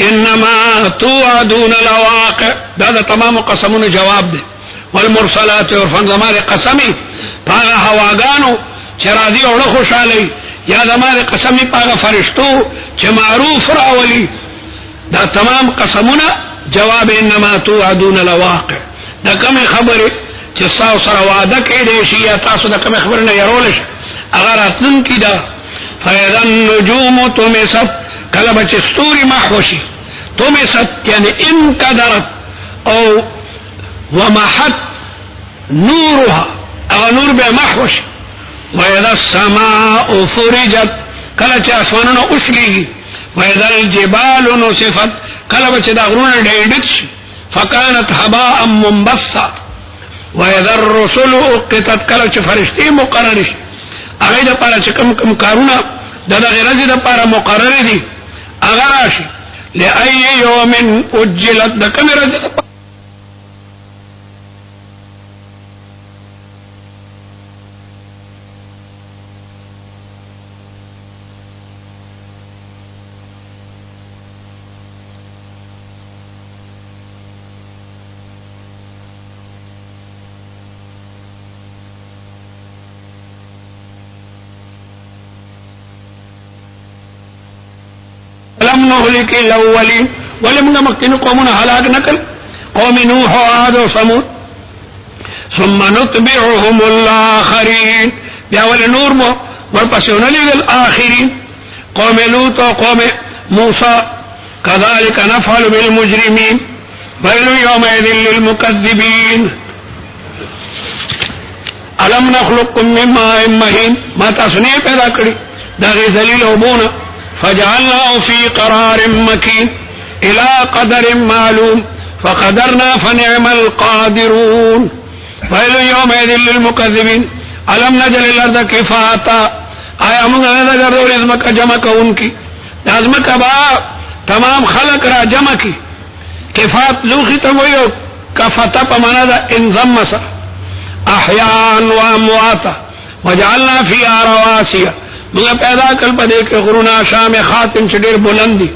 انما توعدون لواقع، دا تمام قسمونو جواب دي. والمرسلات عرفا زمانه قسمی پاغه هواګانو چې راځي او خوشاله، یا زمانه قسمی پاغه فرشتو چې معروف راولي. دا تمام قسمونه جواب انما توعدون لواقع. دا کوم خبره چې تاسو سره وعده کړی شي یا تاسو دا کوم خبره نه يرول شي هغه راتلون کی دا. فاذا النجوم تمست، کله بچ ستوري محوشي، تمست یعنی انقدرت او ومحت نورها، او نور به محوشي. واذا السماء فرجت، کله چې اسمانونه اوسليږي. واذا الجبال نصفت، کله چې دا غرونه ډېډت شي. فكانت هباء منبثا. واذا الرسل اقتت، کله چې فرشتي مقرر شي هغه د پاره چې کوم کارونه د غیرت د پاره مقرر دي هغه راشي. لأي يوم اجلت، د کوم ورځې لم نهلك الاولين، ولم نمكن قومنا هلاك نكل قوم نوح وعاد وثمود ثم نتبعهم الاخرين. بیا ول نور مو ورپسونه للآخرين قوم لوط وقوم موسى. كذلك نفعل بالمجرمين ويل يومئذ للمكذبين. الم نخلقكم من ماء مهين، ما تاسو نه پیدا کړی دا غي ذلیل وبونه. فجعلناه في قرار مكين الى قدر معلوم فقدرنا فنعم القادرون. ويل يومئذ للمكذبين. الم نجعل الارض كفاتا، آیا موږ نه درو رزمک جمع کوونکی ازمک با تمام خلق را جمع کی. کفات لوخی تمویو کفتا په معنا د انضم سره احیاء و امواتا. وجعلنا فيها رواسي، موږ پیدا کړل په دې کې غرونه شامخات چې ډېر بلندي.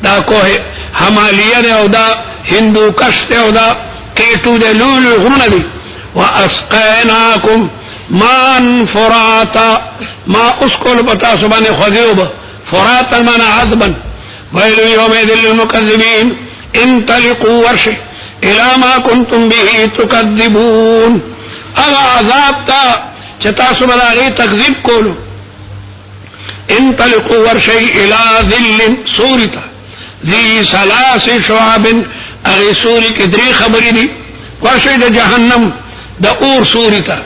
دا کوه همالیه ده او دا هندو کش ده او دا کیټو ده، لولو غرونه دي. واسقیناکم ماء فراتا، ما اسکول پتا سبحانه خذوب فراتا من عذبا. ويل يومئذ للمكذبين. انطلقوا ورشي الى ما كنتم به تكذبون. اغا عذاب تا چتا سبحانه تکذیب کولو. انطلقوا ورشي الى ذل سورتا ذي ثلاث شعب، اغي سوري کدري خبري دي. ورشي د جهنم د اور سورتا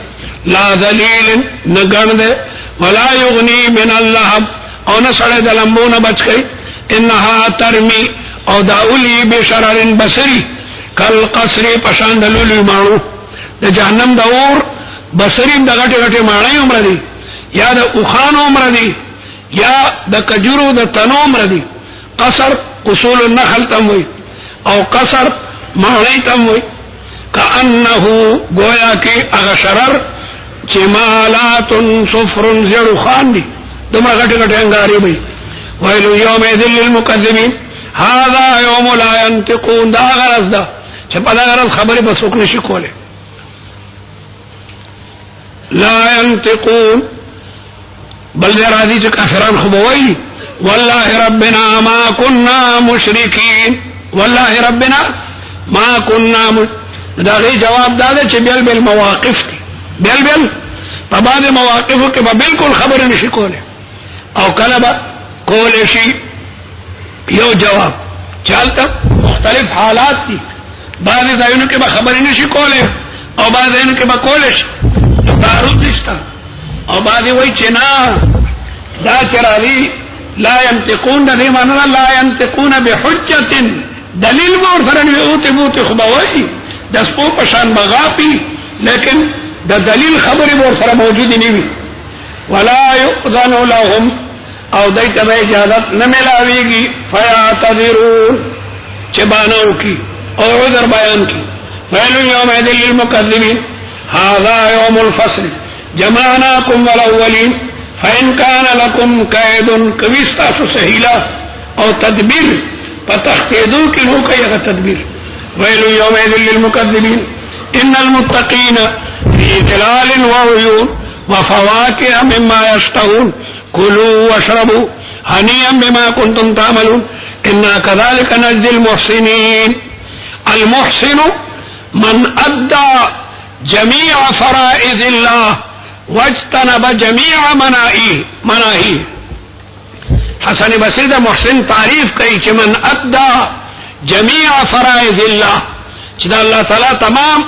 لا ذليل نگن ده ولا يغني من اللهب، او نسړه د لمبونه بچ کئ. انها ترمي او داولی بشرر بصري کل قصر پشان دلولي مانو. د جهنم د اور بصري د غټه غټه مانای عمر دي، یا د اوخان عمر دي، یا د کجورو د تنو عمر دي. قصر اصول النخل تموي او قصر مانای تموي. کأنه گویا کی اغشرر جمالات صفر زیرو خان دي، دمرا غټه غټه انګاری وي. ويل يومئذ للمكذبين. هذا يوم لا ينطقون. دا غرض ده چې په دا غرض خبره به څوک نشي کوله. لا ينطقون بل دې راځي چې کافران خو به وایي والله ربنا ما كنا مشركين. والله ربنا ما كنا دا غي جواب دا چې بل بل مواقف دي، بل بل په باندې مواقفو کې به بالکل خبره نشي کوله. او کله به کول شي یو جواب چالت مختلف حالات دي. بعض ځایونو کې به خبرې نشي کوله او بعض ځایونو کې به کول شي. تعارض نشته. او بعض وایي چې نه دا چرالي لا ينطقون، د دې معنی لا ينطقون بحجة، دلیل ور سره نه اوته بوته خو به وایي د سپو په شان بغاپي، لیکن د دلیل خبرې ور سره موجود نه وي. ولا يؤذن لهم او دای ته اجازه نه ملاويږي فيعتذرون چې بانو کی او عذر بیان کی. ويل يومئذ للمكذبين هذا يوم الفصل جمعناكم والاولين فإن كان لكم كيد كويستا سهيلا او تدبير فتختيدوا كنو كيغ تدبير. ويل يومئذ للمكذبين إن المتقين في ظلال وعيون وفواكه مما يشتهون كلوا واشربوا هنيئا بما كنتم تعملون إنا كذلك نجزي المحسنين. المحسن من أدى جميع فرائض الله واجتنب جميع مناهيه. حسن بصری دا محسن تعریف کئی چې من ادى جميع فرائض الله چې دا الله تعالی تمام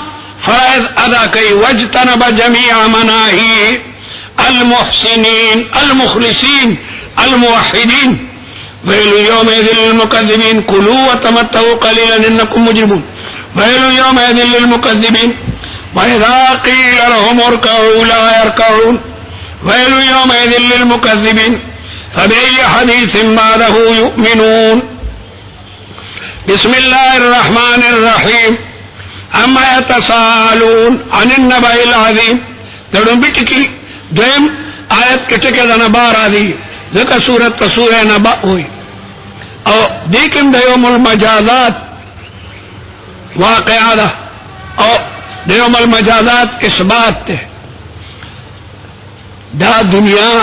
فرائض ادا کئی واجتنب جميع مناهيه. المحسنين المخلصين الموحدين. ويل يومئذ للمكذبين كلوا وتمتعوا قليلا إنكم مجرمون. ويل يومئذ للمكذبين وإذا قيل لهم اركعوا لا يركعون. ويل يومئذ للمكذبين فبأي حديث بعده يؤمنون. بسم الله الرحمن الرحيم. أما يتساءلون عن النبأ العظيم. دړم بټکی دویم آیت کې ټکي د نبا راځي ځکه سورۃ نبأ وي او دې کې د یوم المجازات واقعا ده او د یوم المجازات اثبات ته. دا دنیا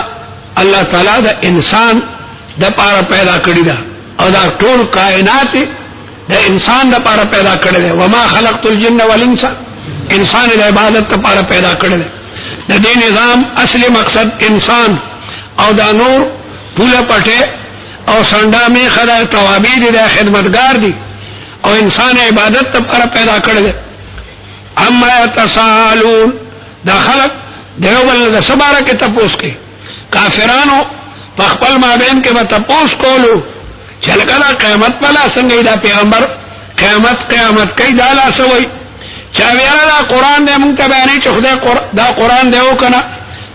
الله تعالی د انسان د پاره پیدا کړی ده او دا ټول کائنات د انسان د پاره پیدا کړی ده. وما خلقت الجن والانس انسان د عبادت لپاره پیدا کړی ده. د دې نظام اصلي مقصد انسان او دا نور پوله پټه او سنډا می خدای توابید د خدمتگار دي او انسان عبادت لپاره پیدا کړی ده. اما يتساءلون دا خلق دیوبل د سباره کې تپوس کوي. کافرانو په خپل مابین کې به تپوس کولو چې لکه قیامت پلا څنګه دا پیغمبر قیامت کوي دا لا سوي چا ویلا قرآن دې مونږ ته بیانې چې خدای دا قرآن دی او کنه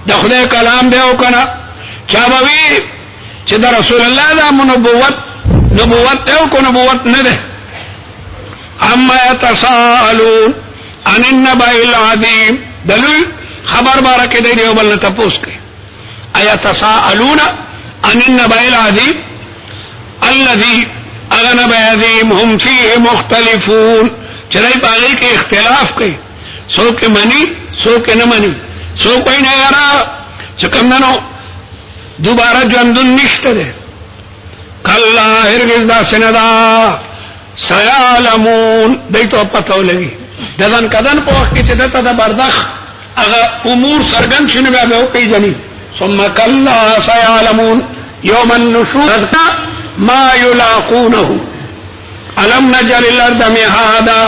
دا خدای کلام دی او کنه. چا به وی چې دا رسول الله دا نبوت دی او کو نبوت نه ده. اما يتساءلون عن النبأ العظيم دلیل خبر بارکه دی یو بل نه تپوس کوي. ايتساءلون عن النبأ العظيم الذي اغنب عظيم هم فيه مختلفون. چرای باغی کې اختلاف کوي څوک مني څوک نه مني څوک نه یاره چې کوم نو دوباره ژوندون نشته ده. کلا هرگز دا سندا سيعلمون دیتو پتو لګي ددن کدن په وخت کې چې دته د بردخ هغه امور سرګن شنه بیا به پیژني. ثم كلا سيعلمون يوم النشور ما يلاقونه الم نجعل الارض مهادا.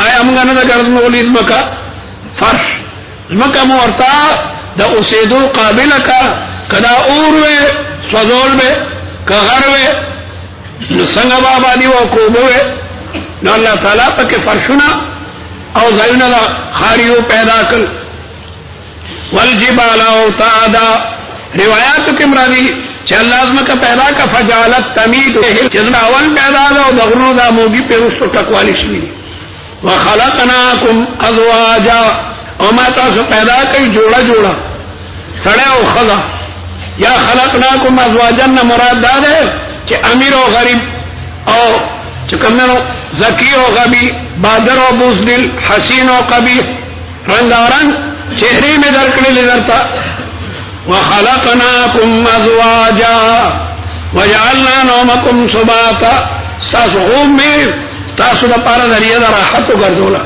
آیا موږ نه ګرځولې ځمکه فرش ځمکه مورتا د اوسېدو قابل کا کدا اور وې سوزول به کغر وې څنګه بابا دی او کوبه نو الله تعالی پکې فرشونه او ځایونه د خاریو پیدا کړ. والجبال اوتادا روایت کې مرادي چې الله ځمکه پیدا کا فجعلت تمید چې اول پیدا ده او دغرو دا موږي په وسو ټکوالی شي. وخلقناكم ازواجا او ما تاسو پیدا کړی جوړه سړی او خلا. یا خلقناكم ازواجا مراد ده چې امیر او غریب او چې کومنو ذکی او غبی بادر او بوزدل حسین او قبیح رنگارنگ چهره میں درکړل درتا. وخلقناكم ازواجا وجعلنا نومكم سباتا. تاسو هم تاسو د پاره ذریعہ د راحت ګرځولا.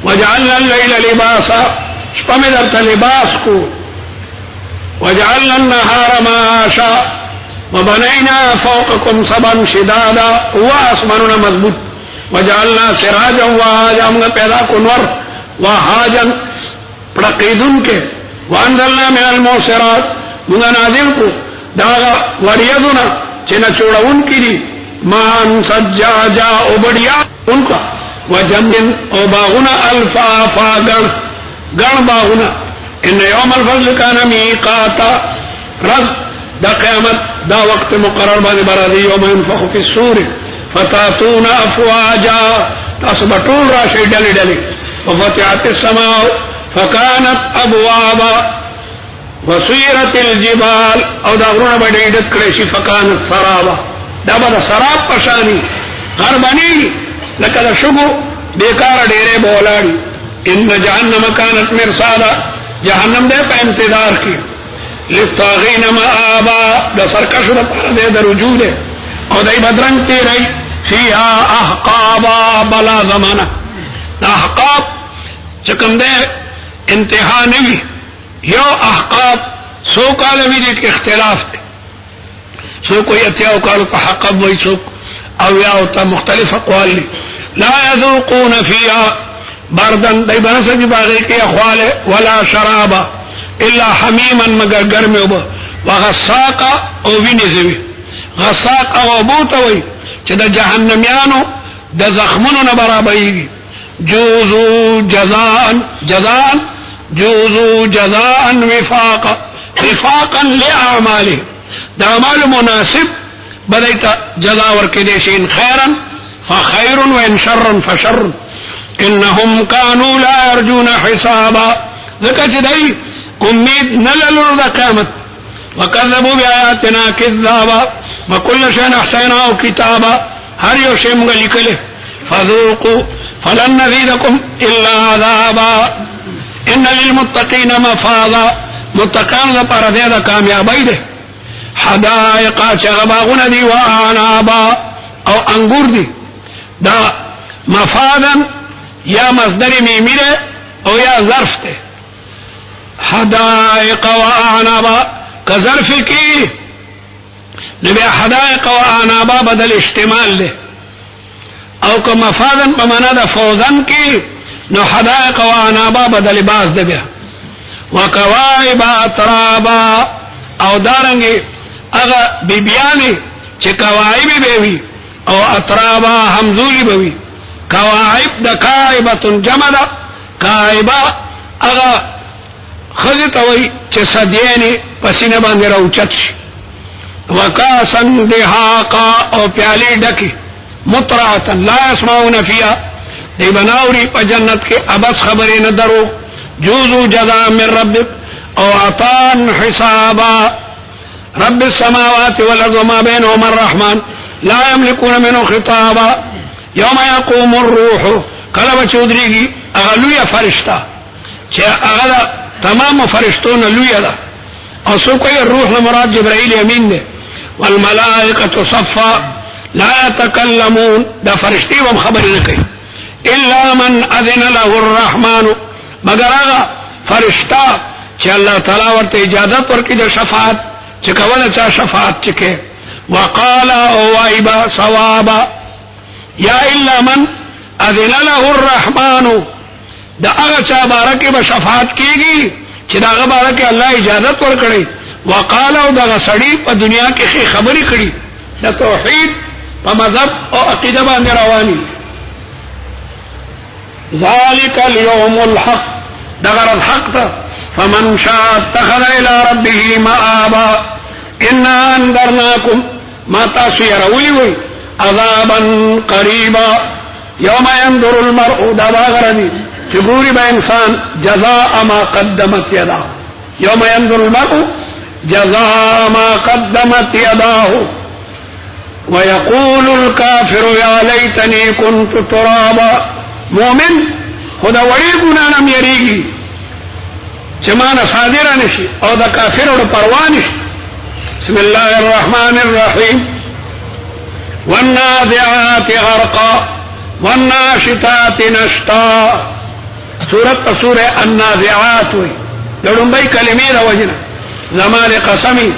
وجعلنا الليل لباسا شپه میں درته لباس کو. وجعلنا النهار معاشا وبنينا فوقكم سبعا شدادا واسماننا مضبوط. وجعلنا سراجا وهاجا موږ پیدا کو نور وهاجا پړقیدون کې. وانزلنا من المعصرات موږ نازل کو دا وریدونه چې نه چوڑون کړي مان سجاجا او بڑیا ان کا وجمن او باغنا الفافا ګر گن باغنا ان یوم الفصل کان میقاتا رز دا قیامت دا وقت مقرر باندې برادی یوم ينفخ فی الصور فتاتون افواجا تاسو بټول راشي ډلې ډلې وفتحت السماء فكانت ابوابا وسيرت الجبال او دا غرونه باندې ډک کړي شي فكانت سرابا دا به سراب پشانی غربني لکه د شګو بیکار ډېرې بولاړي ان جهنم كانت مرصادا جهنم دې په انتظار کې للطاغين مآبا دا سرکشو دې د رجوع دې او دای بدرنګ تیرای فيها احقابا بلا زمانہ دا احقاب چکم دے انتہا نہیں یو احقاب سو کال بھی دے کے اختلاف دے سو کوئی اتیاو کالو کا حقب وی سو او یاوتا مختلف اقوال لی لا یذوقون فيها بردن دی بنسا جی باغی کے اخوال ولا شرابا الا حمیما مگر گرمی وغساقا او وینزوی غساق او ابوتا وی چه دا جہنمیانو دا زخمونو نبرابایگی جوزو جزان جوزو جزان وفاقا لأعماله دا اعمال مناسب بدایتا جزا ورکدیشین خیرا فخیر وان شرا فشر انهم كانوا لا يرجون حسابا ذکر چه دای امید نللو دا قیامت وكذبوا بآياتنا كذابا وكل شيء احصيناه كتابا هر یو شی موږ لیکل فذوقوا فلن نزيدكم الا عذابا ان للمتقين مفازا متقین لپاره دا کامیابی ده حدائق چغباغونه دي واعنابا او انګور دي دا مفادا یا مصدر میمیره او یا ظرف ده حدائق واعنابا كظرف کی نبی حدائق واعنابا بدل اشتمال ده او که مفادن بمانا دا فوزن کی نو حدائق واعنابا بدل باز ده بیا وکوائب اترابا او دارنگی اغا بیبیانی چه کوائبی بیوی او اترابا همزولی بیوی کوائب دا کائبتن جمع دا کائبا اغا خزتوی چه صدیانی پسینه باندې راوچت شي وکاسن دهاقا او پیالی ڈکی مطرعتا لا يسمعون فيها دی بناوری پا جنت کے ابس خبری ندرو جوزو جزا من ربک او عطان حسابا رب السماوات والارض وما بينهما الرحمن لا يملكون منه خطابا يوم يقوم الروح کلب چودریگی اغلوی فرشتہ چه اغلا تمام فرشتون لوی دا او سو کوئی الروح لمراد جبرائیل امین دے والملائکة صفا لا يتكلمون دا فرشتی وم خبر نکی الا من اذن له الرحمن مگر آغا فرشتہ چه اللہ تعالی ورت اجازت ورکی دا شفاعت چه کولا چا شفاعت چکے وقال اوائبا صوابا یا الا من اذن له الرحمن دا آغا چا بارکی با شفاعت کیگی چه دا آغا بارکی اللہ اجازت ورکڑی وقال او دا غصڑی پا دنیا کی خی خبری کڑی دا توحید پا مذہب او عقیدہ باندې روانی ذالک اليوم الحق دا غرض حق تا فمن شاء اتخذ الى ربه مآبا انا انذرناکم ما تاسو یرولی وی عذابا قریبا یوم ينظر المرء دا غردی چگوری با انسان جزاء ما قدمت یدا یوم ينظر المرء جزاء ما قدمت يداه ويقول الكافر يا ليتني كنت ترابا مؤمن خدا وړي ګنا نم یریږي چې مان صادره نشي او دا کافر ور پروا نشي بسم الله الرحمن الرحيم والنازعات غرقا والناشطات نشطا سورة النازعات وي لړم به کلمې را وجنه زمان قسمی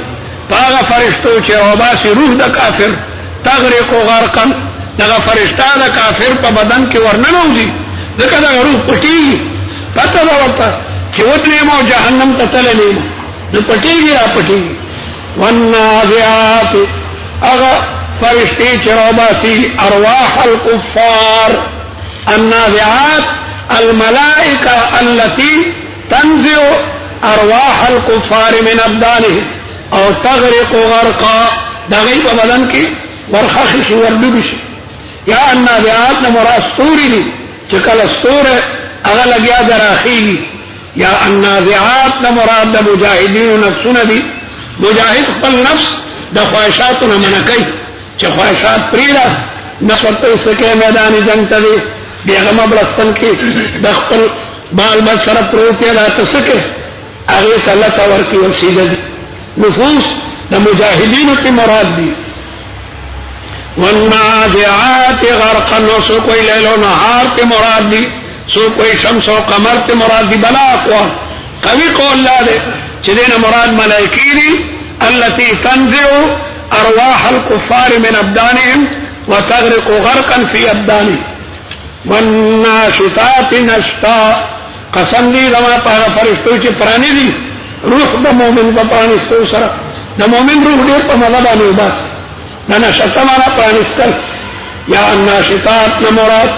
پاغه فرشتو چې وباسي روح د کافر تغرق غرقا دغه فرشتہ د کافر په بدن کې ورننوځي ځکه دا روح پټي پته دا ورته چې وتلې مو جهنم ته تللې نو پټيږي را پټيږي والنازعات اغه فرشتي چې وباسي ارواح الكفار النازعات الملائكه التي تنزع ارواح الكفار من ابدانهم او تغرق غرقا دغی په بدن کې ورخخ شي ورډوب شي. یا النازعات نه مراد ستوري دي چې کله ستوره هغه لګیا دراخي. یا النازعات نه مراد د مجاهدینو نفسونه دي. مجاهد خپل نفس د خواهشاتو نه منع کوي چې خواهشات پریږده نفس ورته سکه میدان جنگ ته دی بیغه مبلستان کې د خپل بال بل سره پروت دی دا تسکه هغه ته الله تعالی ورکی وسیله نفوس د مجاهدینو ته مراد دي. والنازعات غرقا سو کوئی لیل و نهار ته مراد دي سو کوئی شمس و قمر ته مراد دي. بلا اقوال قوی قول الله دې چې دینه مراد ملائکی دي التي تنزع ارواح الكفار من ابدانهم وتغرق غرقا في ابدانهم. والناشطات نشطا قسم دی زما پاگا فرشتو چی پرانی دی روح دا مومن پا پرانستو سرا دا مومن روح دیر پا مذبانی باس دا نشطا مانا پرانستل. یا الناشطات نمورات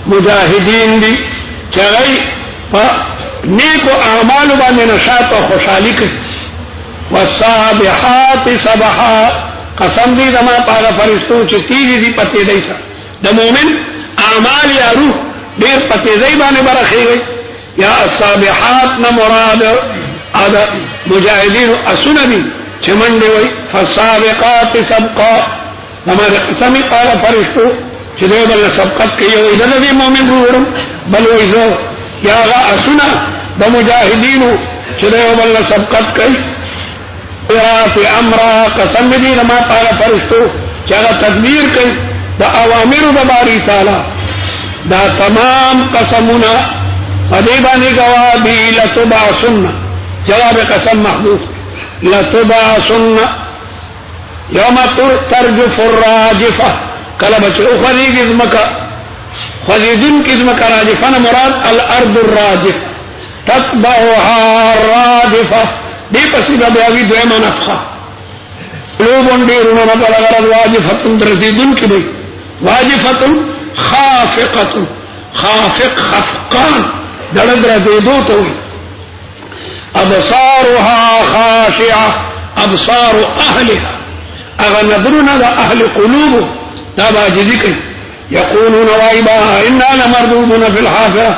مجاہدین دی چگئی پا نیکو اعمالو باندې نشاط و خوشحالی کر. والصابحات صبحا قسم دی زما پاگا فرشتو چی تیزی دی پتی دی سا دا مومن اعمال یا روح دیر پتی دی باندې برخی گئی. یا الصابحات نمراد ادا مجاہدین اسنبی چمنڈے وئی فالسابقات سبقا نما قسمی قال فرشتو چدے بل سبقت کی وئی ددی مومن روڑم بل وئی زو یا غا اسنا د مجاہدین چدے بل سبقت کی ارات امرا قسم دی نما قال فرشتو چاغا تدبیر کی دا اوامر د باری تعالی دا تمام قسمنا فدیبانی گوابی لتبعثن جواب قسم محذوف لتبعثن یوم ترجف الراجفہ کلا بچے اخذی کزمکا خذیدن کزمکا راجفن مراد الارض الراجف تتبعها الراجفہ دی پسی بیاوی دویم نفخہ قلوبن دیرون مطلع غرد واجفتن درزیدن کی دی واجفتن خافقتن خافق خفقان درد ردیدو توی ابصارها خاشعه ابصار اهلها اغا نظرنا دا اهل قلوب دا باجزی کئی یقولون وائبا انا لمردودون فی الحافظه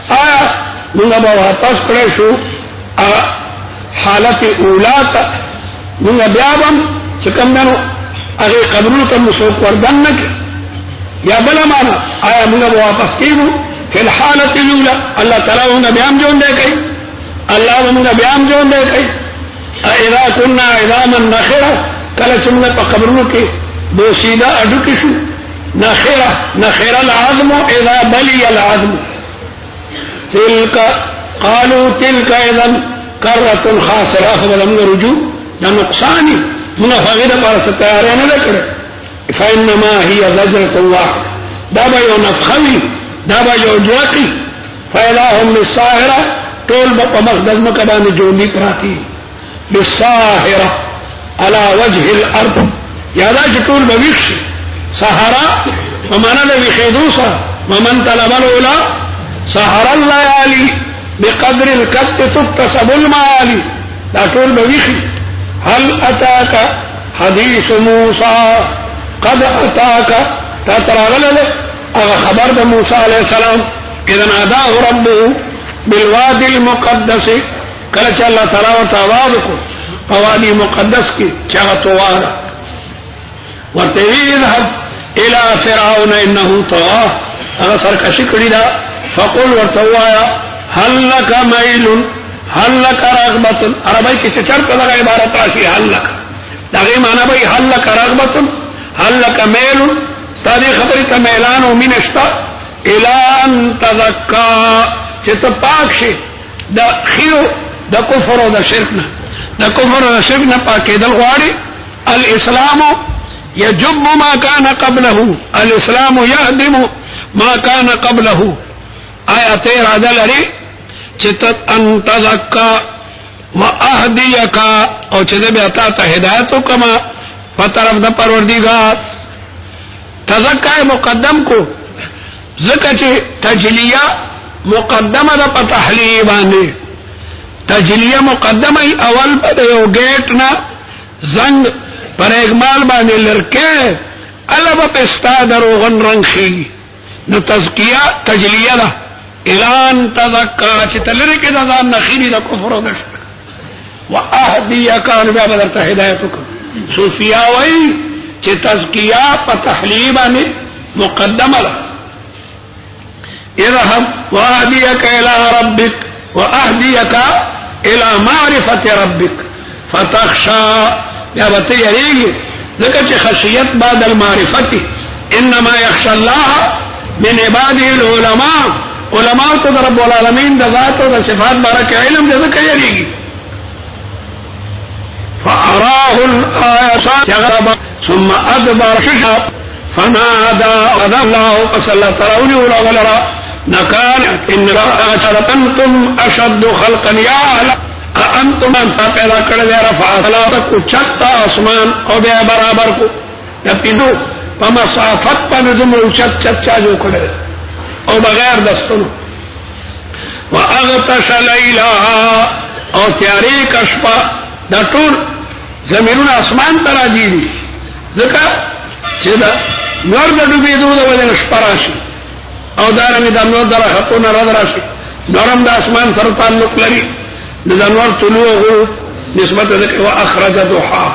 آیا منگا با واپس کرشو حالت اولاتا منگا بیابم چکم دنو اغی قبرو تا مسوک وردن نکی یا بلا مانا آیا منگا با واپس کیگو فی الحالت الاولى اللہ تعالی منگا بیام جون دے کئی اللہ منگا بیام جون دے کئی اذا کننا عظاما نخرا کلا چمنا پا قبرنو کی بوسیدہ اڈو کشو نخرا العظم اذا بلی العظم تلک قالوا تلک اذن کرت خاسرہ خبر منگا رجوع دا نقصانی منگا فغیر پارس تیارین لکر فانما هي زجرة واحد دابا یو نفخوی دابا یو جوکی فیلاهم بالساہرہ طول بقا مقدس مکبان جونی پراتی بالساہرہ على وجه الارض یادا چی طول بویش سہرہ ومن لوی خیدوسا ومن طلب الاولا سہر الليالي بقدر الكت تكتسب المعالي دا طول بویش هل اتاك حدیث موسیٰ قد اتاك تتراغل اغا خبر دا موسیٰ علیہ السلام اذا ناداه ربه بالوادي المقدس کلچ اللہ تعالی و تعواد کو وادی مقدس کی چاہتوارا وتویذهب الى فرعون انه طغى اغا سرکشی کری دا فقل ورتوایا هل لك میل هل لك رغبت عربی کسی چرت لگا عبارت راسی هل لك داغی معنی بھئی هل لك رغبت هل لك میل تادی خبری تا میلانو منشتا الى ان تذکا چتا پاک شی دا خیو دا کفر و دا شرکنا دا کفر و دا شرکنا پاکی دل غواری الاسلام یجب ما کان قبله الاسلام یهدم ما کان قبله آیا تیر عدل ری چتا ان تذکا و اہدیکا او چتا بیعتا تا ہدایتو کما فطرف دا پروردگار تذکا مقدم کو ذکر چه تجلیہ مقدمه دا پا تحلیه بانده تجلیه مقدمه اول بده یو گیٹ نا زنگ پر اگمال باندې لرکه علاوه پستا دروغن رنگ خیږي نو تزکیه تجلیه ده اعلان تزکا چې تلری کې د ځان نخیری د کفر او د شرک واهدیک ان بیا بدرته هدایت وکړه صوفیا وای چې تزکیه په تحلیل باندې مقدمه ده اذهب واهديك الى ربك واهديك الى معرفه ربك فتخشى يا بتي يريږي ځکه چې خشیت بعد المعرفه انما يخشى الله من عباده العلماء علماء ته رب العالمین د ذات او د صفات بارک علم دې ځکه یریږي فاراه الايات يغرب ثم ادبر شهاب فنادى وذا الله فصلى تروني ولا غلرا نكان ان انتم اشد خلقا يا انتم ان پیدا کړل رفع صلاه کو چتا اسمان او بیا برابر کو تپینو په مسافت باندې زمو چت جو کړل او بغیر دستونو واغطش ليلا او تیاری کشپا دا ټول زمینونه اسمان ته راځي دي ځکه چې دا نور د ډوبېدو د وجه شپراشي او دارنګ د نور در حقونه راشي نورم د اسمان سره تعلق لري د انوار طلوع غروب نسبت ذکر واخرج ضحا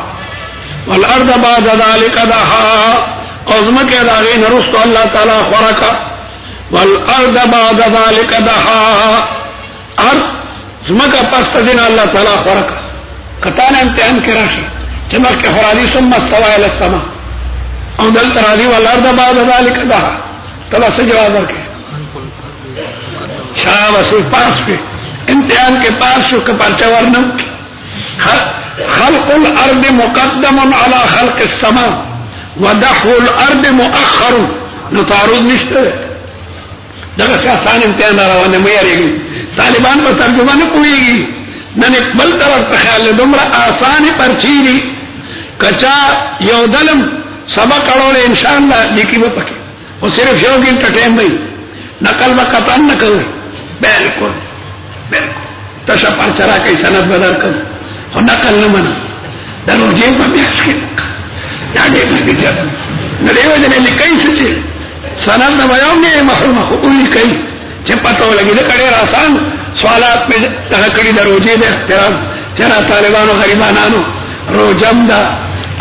والارض بعد ذلك دحا ازمکه دا غین رسول الله تعالی خورکا والارض بعد ذلك دحا ارض ازمکه پس دین الله تعالی خورکا کتان امتحان کې راشي چې مکه خرادي ثم استوى الى السماء او دل ترادي والارض بعد ذلك دحا تبا سے جواب ورکے شاباش پاس پہ امتحان کے پاس شو کپارچہ ورنم خلق الارض مقدم على خلق السماء ودحو الارض مؤخر نتعرض نشتے دغه آسان امتحان روانه مې یریږي طالبان په ترجمه نه کوي نن بل طرف ته خیال دومره آسان پرچی دي کچا یو دلم سبق اورول ان شاء الله لیکي به پکې او صرف یو ګنټه ټیم دی نقل به قطعا نه کوي بالکل تشا پرچرا کوي سند بدل کوي او نقل نه مني دا نو جيب په میاس کې دا دې په دې نه دی وځي نه کوي چې سند نه وایو نه محروم خو کوي چې پتو لګي دا کړي آسان سوالات په څنګه کړي د روزي د احترام چې طالبانو غریبانو روزم دا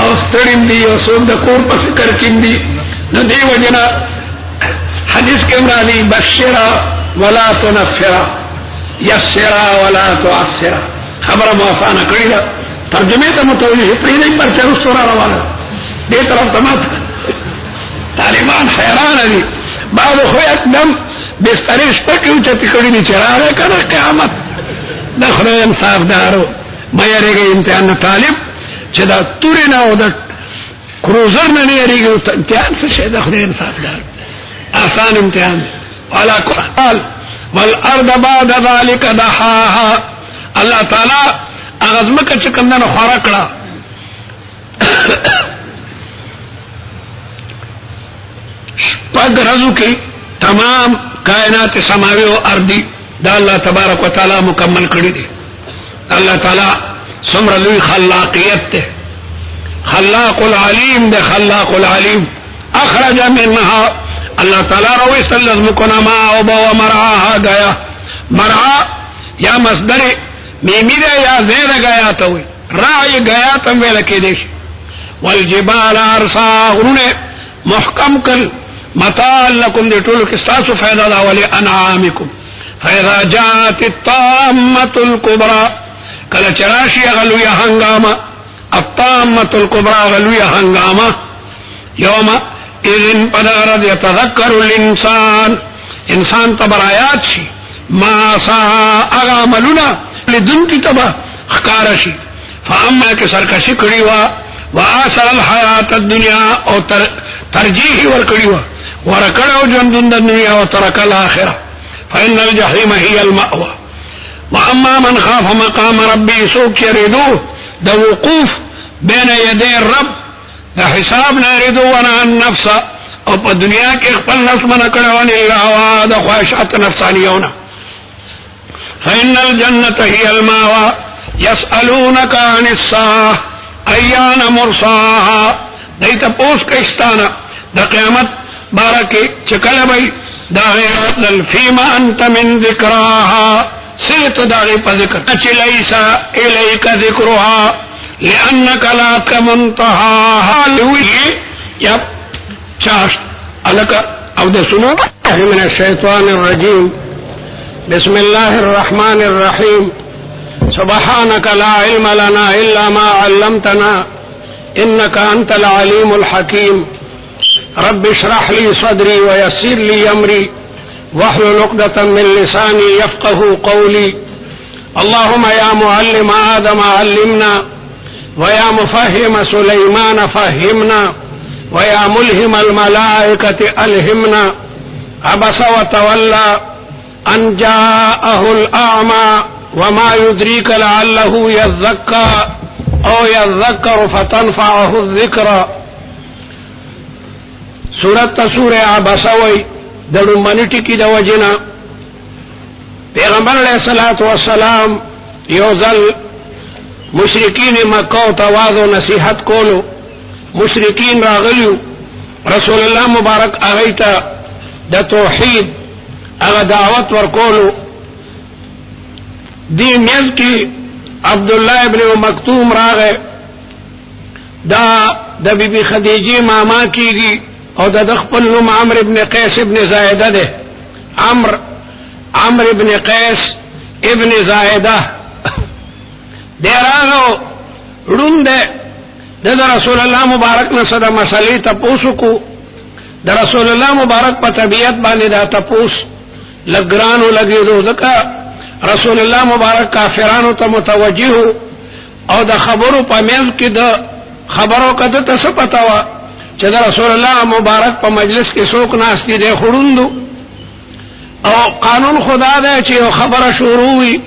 او ستړیم دي او څوک د کور په فکر کې دي نو دی وجنا حدیث کې مرادي بشرا ولا تنفرا یسرا ولا تعسرا خبره مو آسان کړی دا ترجمه ته متوجه پرې نه پر چر سره روانه دې طرف تمام طالبان حیران دي بعض خو اقدم بسترش پکې او چې کړی دي چراره کنه قیامت د خدای انصاف دارو مې یریږي امتحان طالب چې دا تورینه او د کروزر نه یریږي امتحان څه شه د خدای انصاف دارو آسان امتحان والا قال والارض بعد ذلك دحاها الله تعالی اغزمکه چې کمنه خورکړه پدرزو کې تمام کائنات سماوی او ارضی دا الله تبارک وتعالى مکمل کړی دي الله تعالی څومره لوی خلاقیت ته خلاق العلیم ده خلاق العلیم اخرج منها اللہ تعالی روی صلی اللہ ما او با مرعاها گیا مرعا یا مصدر میمی ده یا زید گیا توی راعی گیا تم ویلکی دیش والجبال ارسا غرون محکم کل مطال لکم دی طول کستاسو فیضا دا ولی انعامکم فیضا جات الطامت الكبرى کل چراشی غلوی ہنگاما الطامت الكبرى غلوی ہنگاما یوم اذن پدارد یتذکر الانسان انسان تبرایات شی ما سا اغا ملونا لدن کی تبا خکارشی فاما کے سرکشی کریوا وآثر الحیات الدنیا او ترجیحی ورکڑیوا ورکڑو جندن دنیا وترک الاخرہ فإن الجحیم هی المأوى واما من خاف مقام ربی سوک یریدو دا وقوف بین یدی الرب دا حساب ناردو ونا النفس او پا دنیا کے اخپل نفس من کڑوان اللہ دا خواہشات نفسانیونا فإن الجنة هي المأوى يسألونك عن الساعة أيان مرساها دای تپوس کستانا دا قیامت بارکی چکل بی دا غیرت فیما انت من ذکراها سیت داغی پا ذکر اچی لیسا الیک ذکرها لأنک لاک منتحاها لوی یا چاشت علکا او دا سنو من الشیطان الرجیم بسم الله الرحمن الرحیم سبحانك لا علم لنا إلا ما علمتنا إنك أنت العليم الحكيم رب اشرح لي صدري ويسر لي أمري واحلل عقدة من لساني يفقه قولي اللهم يا معلم آدم علمنا ويا مفهم سليمان فهمنا ويا ملهم الملائكة ألهمنا عبس وتولى أن جاءه الأعمى وما يدريك لعله يزكى او يذكر فتنفعه الذكرى سورة عبسوي دلمانی ټکی د وجنا پیغمبر علیہ الصلوۃ والسلام یوزل مشرکین مکه او تواضع و نصیحت کولو مشرکین راغلیو رسول الله مبارک اغیتا د توحید هغه دعوت ورکولو دی میز کی عبداللہ ابن مکتوم راغے دا بی بی خدیجی ماما کیگی او دا خپل نوم عمرو ابن قیس ابن زائدہ دے عمرو ابن قیس ابن زائدہ دے راغو رون دے دا رسول اللہ مبارک نصد مسئلی تپوسو کو دا رسول اللہ مبارک پا طبیعت باندې دا تپوس لگرانو لگی دو دکا رسول الله مبارک کافرانو ته متوجه او د خبرو په میز کې د خبرو کده ته څه پتا و چې د رسول الله مبارک په مجلس کې څوک ناشتي دی خړوندو او قانون خدا دی چې خبره شروع وي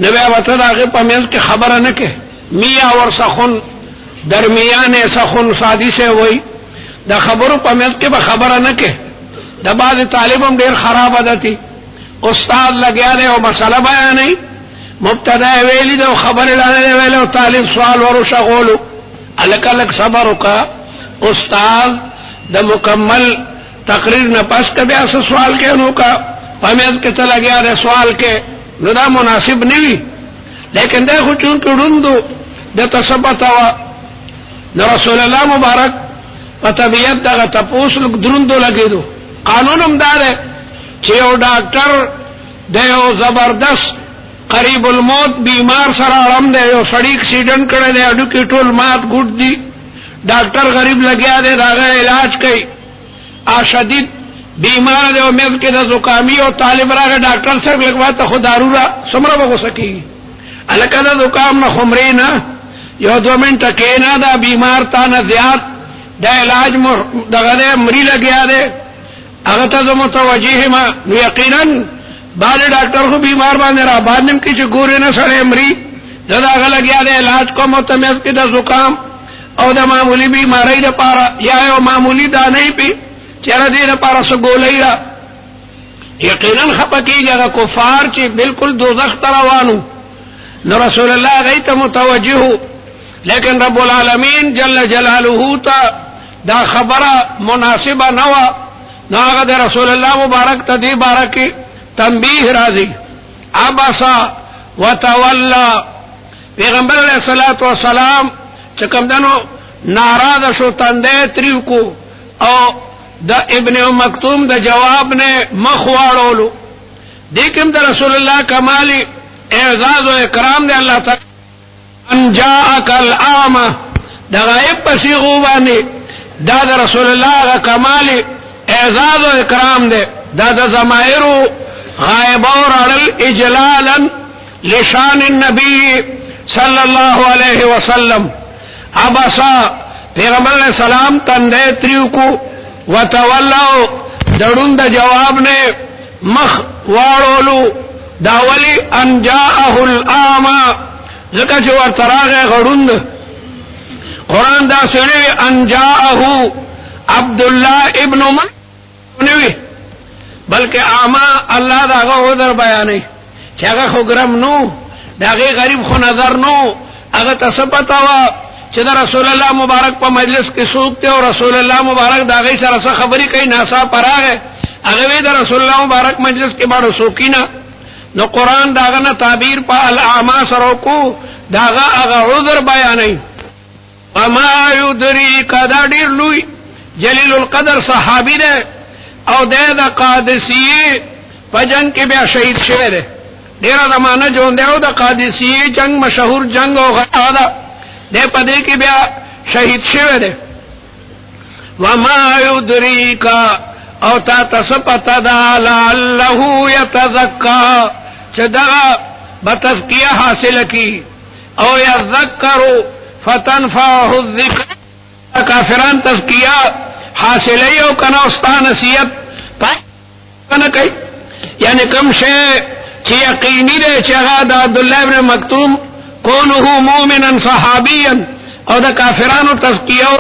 نو بیا وته دغه په میز کې خبره نه کې میا ور سخن درمیانه سخن سادي سے وای د خبرو په میز کې به خبره نه کې د بعض طالبم ډیر خراب عادتي استاد لگیا دے او مسئلہ بیانی مبتدا ویلی دے او خبر لانے ویلے او طالب سوال ورو شغولو الک الک صبرو کا استاد دا مکمل تقریر نہ پس کبھی ایسا سوال کے انہوں کا پمیز کے چلا گیا دے سوال کے ندا مناسب نہیں لیکن دیکھو چونکہ رندو دے تصبت ہوا نہ رسول اللہ مبارک پتبیت دا تپوس درندو لگی دو قانون امداد ہے چې یو ډاکټر د یو زبردست قریب الموت بیمار سره اړم دی یو سړی اکسیډنټ کړی دی اډو کې ټول مات ګوټ دی ډاکټر غریب لګیا دی داغه علاج کوي شدید بیمار دی او مېز کې د زکامی او طالب راغی ډاکټر صاحب لګوا ته خو دارو را سمره وګو سکی الکه د زکام نه خمرې نه یو 2 منټه کې نه دا بیمار تا نه زیات د علاج دغه مری لګیا دی اگر تا متوجہ ما یقینا بعد ڈاکٹر کو بیمار باندې را باندې کی چې ګورې نه سره امري دا غلګیا دی علاج کو متمز کې د زکام او د معمولی بیماری د پاره یا یو معمولی دانه پی چیرې دې د پاره سو ګولې را یقینا خپکیږي کفار چې بالکل دوزخ ته روانو نو رسول الله غیت متوجہ لیکن رب العالمین جل جلاله تا دا خبره مناسبه نه و ناغه د رسول الله مبارک ته دی بارکی تنبیه راځي عبسا وتولى پیغمبر علیہ الصلوۃ والسلام چې کوم دنو ناراض شو تندې تریو کو او د ابن مکتوم د جواب نه مخ واړولو دیکم د رسول الله کمالی اعزاز و اکرام دی الله تعالی ان جاءک الاعمى د غیب پسیغو باندې دا د رسول الله کمالی اعزاز و اکرام دے دادا زمائر غائب اور اجلالا لشان النبی صلی اللہ علیہ وسلم عبسا پیغمبر علیہ السلام تندے تریو کو وتولو دڑون دا جواب نے مخ واڑولو داولی ان جاءه الاعمى ذکر جو ورطراغ غڑوند قرآن دا سنوی ان جاءه عبداللہ ابن نوی بلکہ آما اللہ دا غو عذر بیانی چې هغه خو ګرم نو داغه غریب خو نظر نو هغه تاسو پتا وا چې دا رسول الله مبارک په مجلس کې سوکته او رسول الله مبارک داغه سره خبرې کوي ناسا پراغه هغه وی دا رسول الله مبارک مجلس کې باندې سوکینا نو قران داغه نه تعبیر په الاعما سره کو داغه هغه عذر بیانای وما يدريك دا ډیر لوی جلیل القدر صحابي ده او د قادسیه په جنگ کې بیا شهید شوی ده ډیر زمانہ جون دی او د قادسیه جنگ مشهور جنگ او غدا ده پدې کې بیا شهید شوی ده وما يدريك او تا تسپتا دا لعله يتذكر چدا بتذکیہ حاصل کی او یذکر فتنفعه الذکر کافران تذکیہ حاصل او کنا استا نصیحت پنه کوي یعنی کوم شی چې یقیني دی چې هغه عبد الله ابن مکتوم کونه مؤمنا صحابيا او د کافرانو تذکیہ